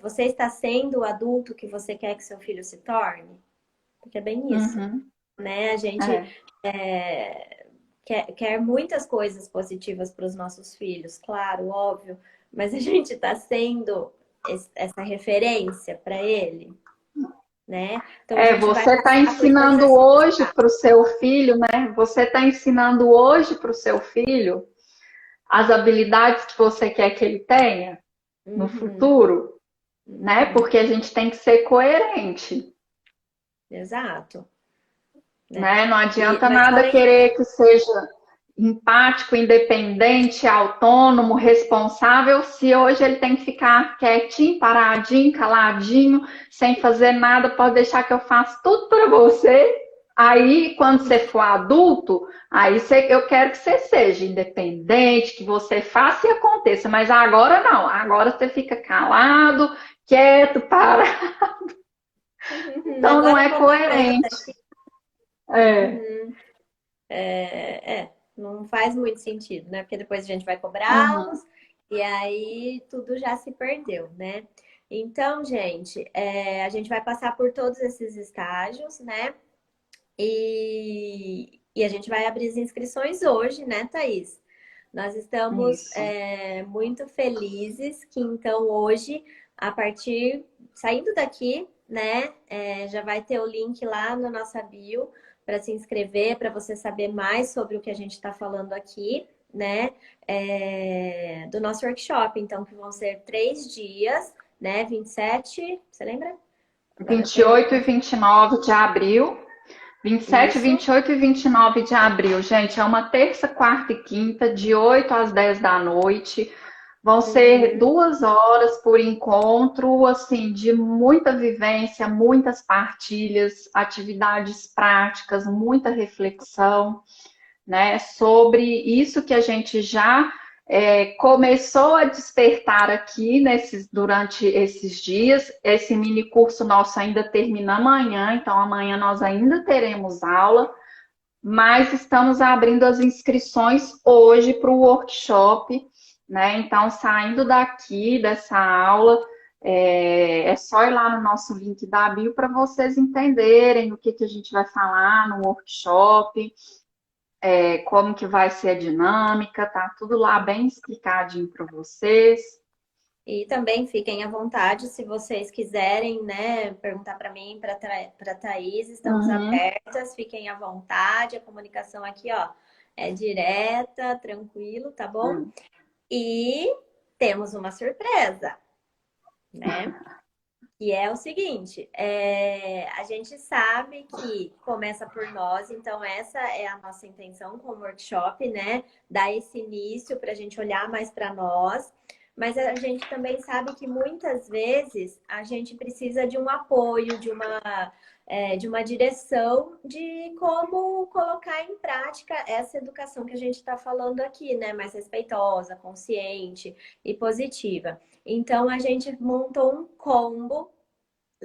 Você está sendo o adulto que você quer que seu filho se torne? Porque é bem isso, Uhum. né? A gente É. quer muitas coisas positivas para os nossos filhos, claro, óbvio, mas a gente está sendo essa referência para ele, né? Então a gente vai Você está passar por todos ensinando esses hoje estados. para o seu filho, né? Você está ensinando hoje para o seu filho as habilidades que você quer que ele tenha no Uhum, futuro, né? uhum, Porque a gente tem que ser coerente. exato, né? Né? Não adianta Mas nada falei, querer que seja empático, independente, autônomo, responsável, se hoje ele tem que ficar quietinho, paradinho, caladinho, sem fazer nada, pode deixar que eu faça tudo para você. Aí, quando você for adulto, eu quero que você seja independente, que você faça e aconteça, mas agora não, agora você fica calado, quieto, parado, então não agora eu é vou para canto. coerente. É. Uhum. Não faz muito sentido, né? Porque depois a gente vai Uhum. cobrá-los e aí tudo já se perdeu, né? Então, gente, a gente vai passar por todos esses estágios, né? E a gente vai abrir as inscrições hoje, né, Thaís? Nós estamos Isso. muito felizes que então hoje, a partir, saindo daqui, né, já vai ter o link lá na nossa bio para se inscrever, para você saber mais sobre o que a gente está falando aqui, né, do nosso workshop. Então, que vão ser 3 dias, né, 27, você lembra? Agora eu vinte e tô oito e 29 de abril. 27, Isso. 28 e 29 de abril, gente. É uma terça, quarta e quinta, de 8 às 10 da noite. Vão ser Uhum. 2 horas por encontro, assim, de muita vivência, muitas partilhas, atividades práticas, muita reflexão, né, sobre isso que a gente já começou a despertar aqui durante esses dias. Esse mini curso nosso ainda termina amanhã, então amanhã nós ainda teremos aula, mas estamos abrindo as inscrições hoje para o workshop, né? Então, saindo daqui dessa aula, é só ir lá no nosso link da bio para vocês entenderem o que a gente vai falar no workshop, como que vai ser a dinâmica, tá tudo lá bem explicadinho para vocês. E também fiquem à vontade se vocês quiserem, né, perguntar para mim, para Thaís, estamos Uhum. abertas, fiquem à vontade. A comunicação aqui, ó, é direta, tranquilo, tá bom? E temos uma surpresa, né? Que é o seguinte, a gente sabe que começa por nós, então essa é a nossa intenção com o workshop, né? Dar esse início para a gente olhar mais para nós, mas a gente também sabe que muitas vezes a gente precisa de um apoio, de uma direção de como colocar em prática essa educação que a gente está falando aqui, né? Mais respeitosa, consciente e positiva. Então, a gente montou um combo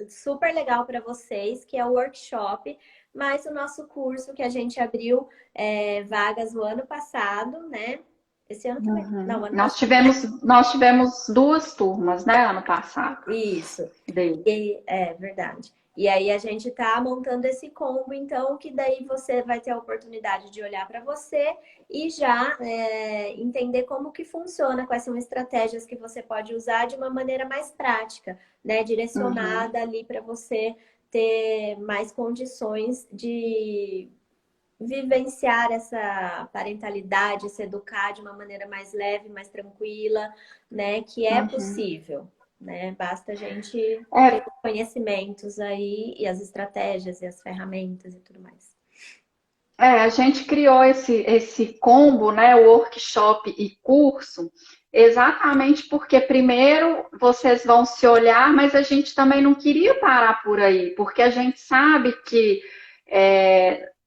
super legal para vocês, que é o workshop, mais o nosso curso que a gente abriu vagas o ano passado, né? Esse ano também. Não, Uhum. ano Nós passado. tivemos 2 turmas, né, ano passado. Isso. Dele. É verdade. E aí a gente tá montando esse combo, então, que daí você vai ter a oportunidade de olhar para você e já entender como que funciona, quais são estratégias que você pode usar de uma maneira mais prática, né? Uhum. Direcionada ali para você ter mais condições de vivenciar essa parentalidade, se educar de uma maneira mais leve, mais tranquila, né? Que é Uhum. possível, né? Basta a gente ter É, conhecimentos aí e as estratégias e as ferramentas e tudo mais. a gente criou esse combo, né, workshop e curso, exatamente porque primeiro vocês vão se olhar, mas a gente também não queria parar por aí, porque a gente sabe que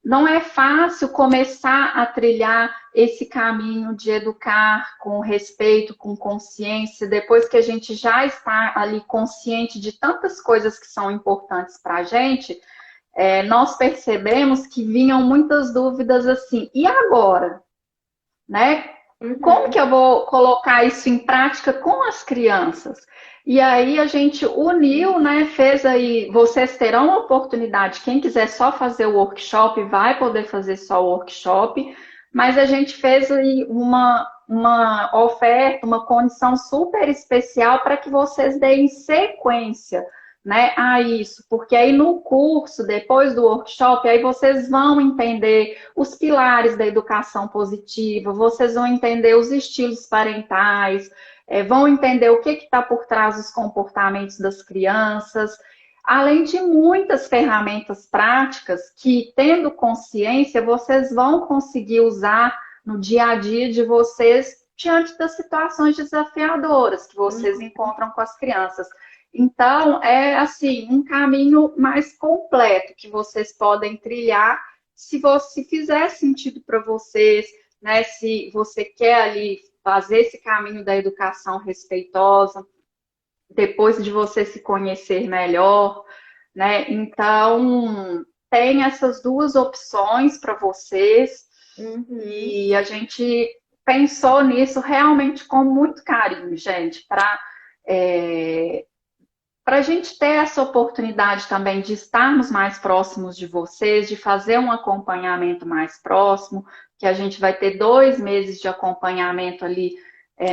não é fácil começar a trilhar esse caminho de educar com respeito, com consciência, depois que a gente já está ali consciente de tantas coisas que são importantes para a gente. Nós percebemos que vinham muitas dúvidas assim, e agora? Né? Como Uhum. que eu vou colocar isso em prática com as crianças? E aí a gente uniu, né? Fez aí, vocês terão a oportunidade, quem quiser só fazer o workshop, vai poder fazer só o workshop, mas a gente fez aí uma oferta, uma condição super especial para que vocês deem sequência, né, a isso, porque aí no curso, depois do workshop, aí vocês vão entender os pilares da educação positiva, vocês vão entender os estilos parentais, vão entender o que está por trás dos comportamentos das crianças, além de muitas ferramentas práticas que, tendo consciência, vocês vão conseguir usar no dia a dia de vocês diante das situações desafiadoras que vocês Uhum. encontram com as crianças. Então, é assim, um caminho mais completo que vocês podem trilhar se fizer sentido para vocês, né? Se você quer ali fazer esse caminho da educação respeitosa, depois de você se conhecer melhor, né? Então, tem essas duas opções para vocês Uhum. e a gente pensou nisso realmente com muito carinho, gente, para a gente ter essa oportunidade também de estarmos mais próximos de vocês, de fazer um acompanhamento mais próximo, que a gente vai ter 2 meses de acompanhamento ali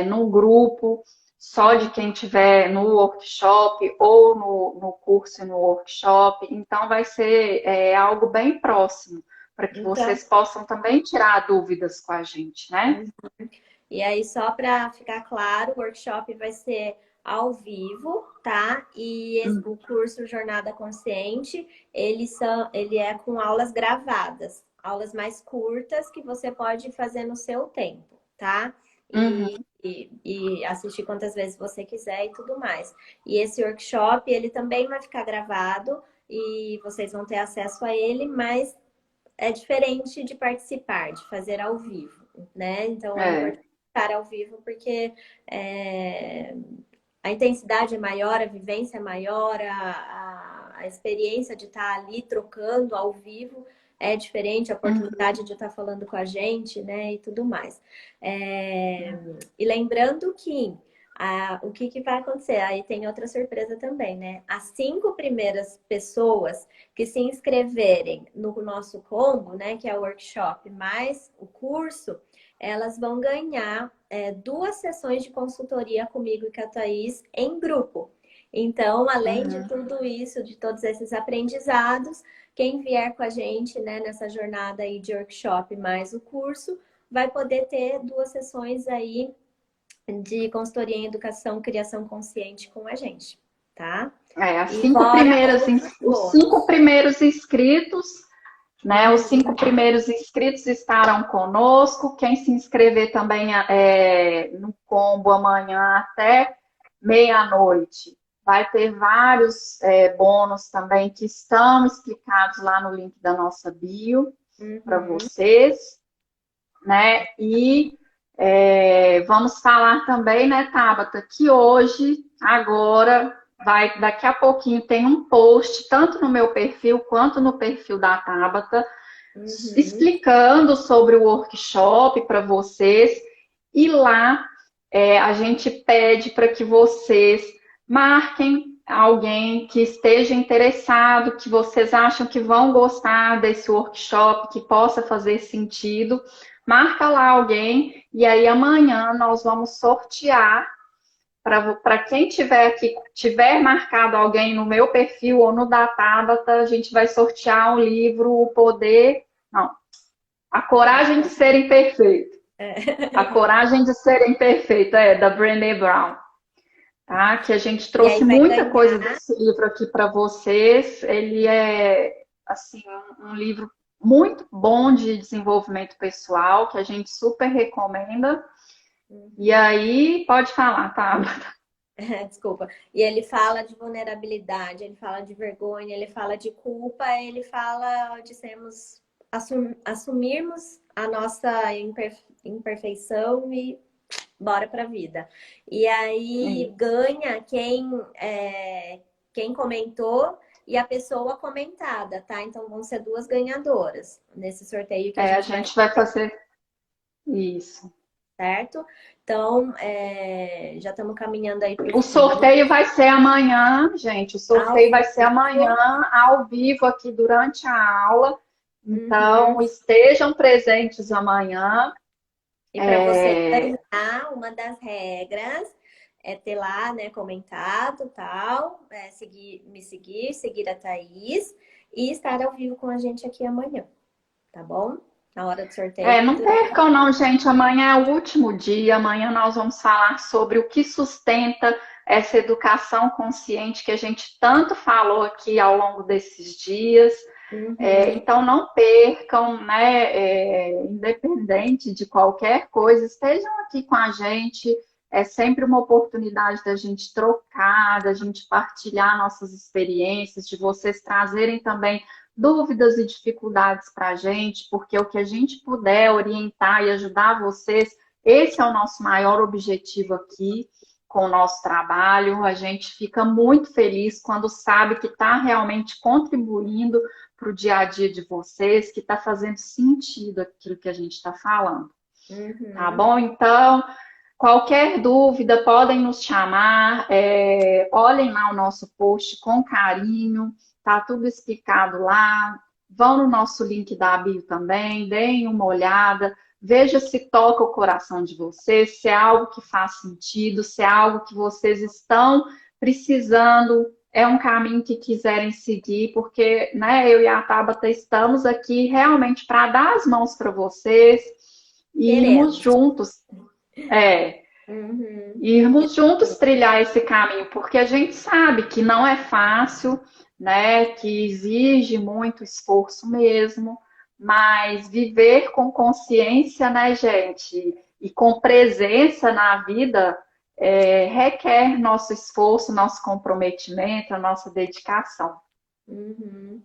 no grupo, só de quem tiver no workshop ou no curso e no workshop. Então, vai ser algo bem próximo, para que Então, vocês possam também tirar dúvidas com a gente, né? uhum. E aí, só para ficar claro, o workshop vai ser ao vivo, tá? E o curso Jornada Consciente, ele é com aulas gravadas, aulas mais curtas que você pode fazer no seu tempo, tá? Uhum. E assistir quantas vezes você quiser e tudo mais. E esse workshop, ele também vai ficar gravado e vocês vão ter acesso a ele, mas é diferente de participar, de fazer ao vivo, né? Então é É, importante estar ao vivo porque é, a intensidade é maior, a vivência é maior, a experiência de estar ali trocando ao vivo é diferente, a uhum. oportunidade de estar falando com a gente, né? E tudo mais. E lembrando que o que vai acontecer? Aí tem outra surpresa também, né? As 5 primeiras pessoas que se inscreverem no nosso combo, né? Que é o workshop mais o curso, elas vão ganhar 2 sessões de consultoria comigo e com a Thaís em grupo. Então, além de Uhum. tudo isso, de todos esses aprendizados, quem vier com a gente, né, nessa jornada aí de workshop mais o curso, vai poder ter 2 sessões aí de consultoria em educação, criação consciente com a gente, tá? As E 5 fora primeiras, outros os bônus. 5 primeiros inscritos, né? Os 5 primeiros inscritos estarão conosco. Quem se inscrever também no combo amanhã até meia-noite, vai ter vários bônus também que estão explicados lá no link da nossa bio para Uhum. vocês, né? E vamos falar também, né, Tabata, que hoje, agora, daqui a pouquinho tem um post, tanto no meu perfil quanto no perfil da Tabata, Uhum. explicando sobre o workshop para vocês. E lá a gente pede para que vocês marquem alguém que esteja interessado, que vocês acham que vão gostar desse workshop, que possa fazer sentido. Marca lá alguém e aí amanhã nós vamos sortear para quem tiver aqui, tiver marcado alguém no meu perfil ou no da Tabata, a gente vai sortear um livro, O Poder, não, A Coragem de Ser Imperfeito. A Coragem de Ser Imperfeito, da Brené Brown. Tá? Que a gente E aí trouxe vai muita coisa ganhar. desse livro aqui para vocês. Ele é, assim, um livro muito bom de desenvolvimento pessoal, que a gente super recomenda. E Uhum. aí, pode falar, tá? Desculpa. E ele fala de vulnerabilidade, ele fala de vergonha, ele fala de culpa, ele fala de sermos, assumirmos a nossa imperfeição e bora pra vida. E aí ganha quem comentou e a pessoa comentada, tá? Então vão ser duas ganhadoras nesse sorteio que a A gente vai gente vai fazer, fazer isso. certo? Então, já estamos caminhando aí para o O fim. sorteio vai ser amanhã, gente. O Ao sorteio vai ser amanhã, vivo. ao vivo, aqui durante a aula. Uhum. Então, estejam presentes amanhã. E para você ganhar, uma das regras é ter lá, né, comentado, tal, seguir a Thaís e estar ao vivo com a gente aqui amanhã, tá bom? Na hora do sorteio e Não durante. percam, não, gente. Amanhã é o último dia. Amanhã nós vamos falar sobre o que sustenta essa educação consciente que a gente tanto falou aqui ao longo desses dias. Uhum. Então, não percam, né? Independente de qualquer coisa, estejam aqui com a gente. É sempre uma oportunidade da gente trocar, da gente partilhar nossas experiências, de vocês trazerem também dúvidas e dificuldades para a gente, porque o que a gente puder orientar e ajudar vocês, esse é o nosso maior objetivo aqui com o nosso trabalho. A gente fica muito feliz quando sabe que está realmente contribuindo para o dia a dia de vocês, que está fazendo sentido aquilo que a gente está falando. Tá Uhum. bom? Então, qualquer dúvida, podem nos chamar, olhem lá o nosso post com carinho, tá tudo explicado lá. Vão no nosso link da bio também, deem uma olhada, veja se toca o coração de vocês, se é algo que faz sentido, se é algo que vocês estão precisando, é um caminho que quiserem seguir, porque né, eu e a Tabata estamos aqui realmente para dar as mãos para vocês e irmos Queremos. juntos. É, Uhum. irmos juntos trilhar esse caminho, porque a gente sabe que não é fácil, né? Que exige muito esforço mesmo, mas viver com consciência, né, gente, e com presença na vida requer nosso esforço, nosso comprometimento, a nossa dedicação. Uhum.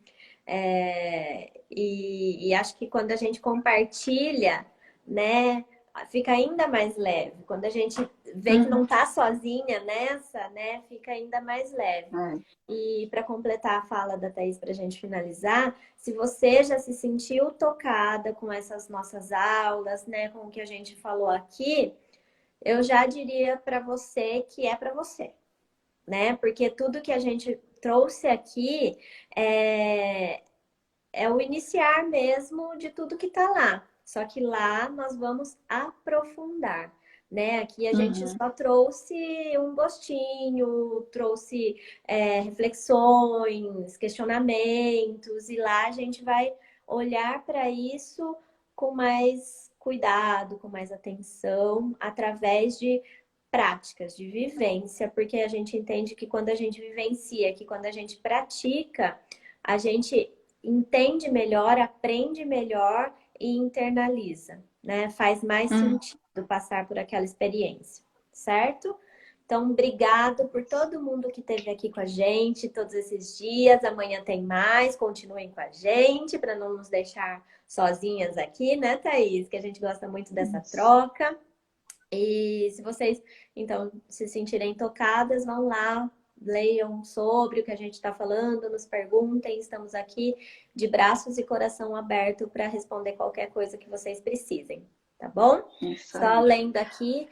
E acho que quando a gente compartilha, né, fica ainda mais leve. Quando a gente vê que não Uhum. tá sozinha nessa, né, fica ainda mais leve. É. E para completar a fala da Thaís, para a gente finalizar, se você já se sentiu tocada com essas nossas aulas, né, com o que a gente falou aqui, eu já diria para você que é para você, né? Porque tudo que a gente trouxe aqui é, é o iniciar mesmo de tudo que está lá. Só que lá nós vamos aprofundar, né? Aqui a gente Uhum. só trouxe um gostinho, trouxe reflexões, questionamentos, e lá a gente vai olhar para isso com mais cuidado, com mais atenção, através de práticas, de vivência, porque a gente entende que quando a gente vivencia, que quando a gente pratica, a gente entende melhor, aprende melhor e internaliza, né? Faz mais sentido passar por aquela experiência, certo? Então, obrigado por todo mundo que esteve aqui com a gente todos esses dias. Amanhã tem mais, continuem com a gente para não nos deixar sozinhas aqui, né, Thaís? Que a gente gosta muito dessa troca. E se vocês, então, se sentirem tocadas, vão lá, leiam sobre o que a gente está falando, nos perguntem. Estamos aqui de braços e coração aberto para responder qualquer coisa que vocês precisem, tá bom? Isso Só aí. lendo aqui,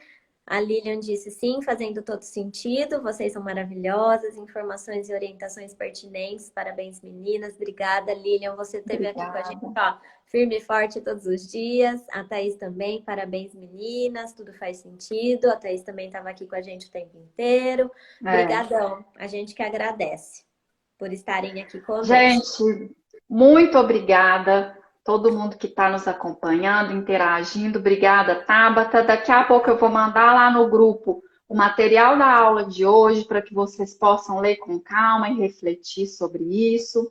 a Lilian disse sim, fazendo todo sentido. Vocês são maravilhosas, informações e orientações pertinentes. Parabéns, meninas. Obrigada, Lilian. Você esteve aqui com a gente, ó, firme e forte todos os dias. A Thaís também. Parabéns, meninas. Tudo faz sentido. A Thaís também estava aqui com a gente o tempo inteiro. Obrigadão. A gente que agradece por estarem aqui conosco. Gente, muito obrigada. Todo mundo que está nos acompanhando, interagindo. Obrigada, Tabata. Daqui a pouco eu vou mandar lá no grupo o material da aula de hoje para que vocês possam ler com calma e refletir sobre isso.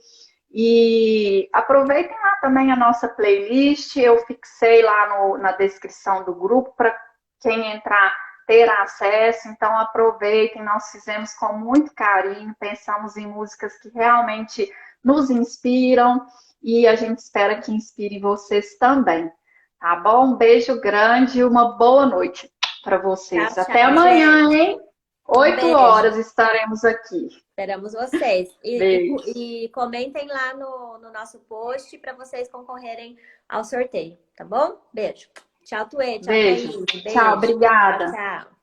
E aproveitem lá também a nossa playlist. Eu fixei lá na descrição do grupo para quem entrar ter acesso. Então aproveitem. Nós fizemos com muito carinho. Pensamos em músicas que realmente nos inspiram. E a gente espera que inspire vocês também, tá bom? Um beijo grande e uma boa noite para vocês. Tchau, Até tchau, amanhã, gente. hein? 8 horas estaremos aqui. Esperamos vocês. Beijo. E comentem lá no nosso post para vocês concorrerem ao sorteio, tá bom? Beijo. Tchau, Tuê. Tchau, Beijo. Thaís. Beijo. Tchau, obrigada. Tchau.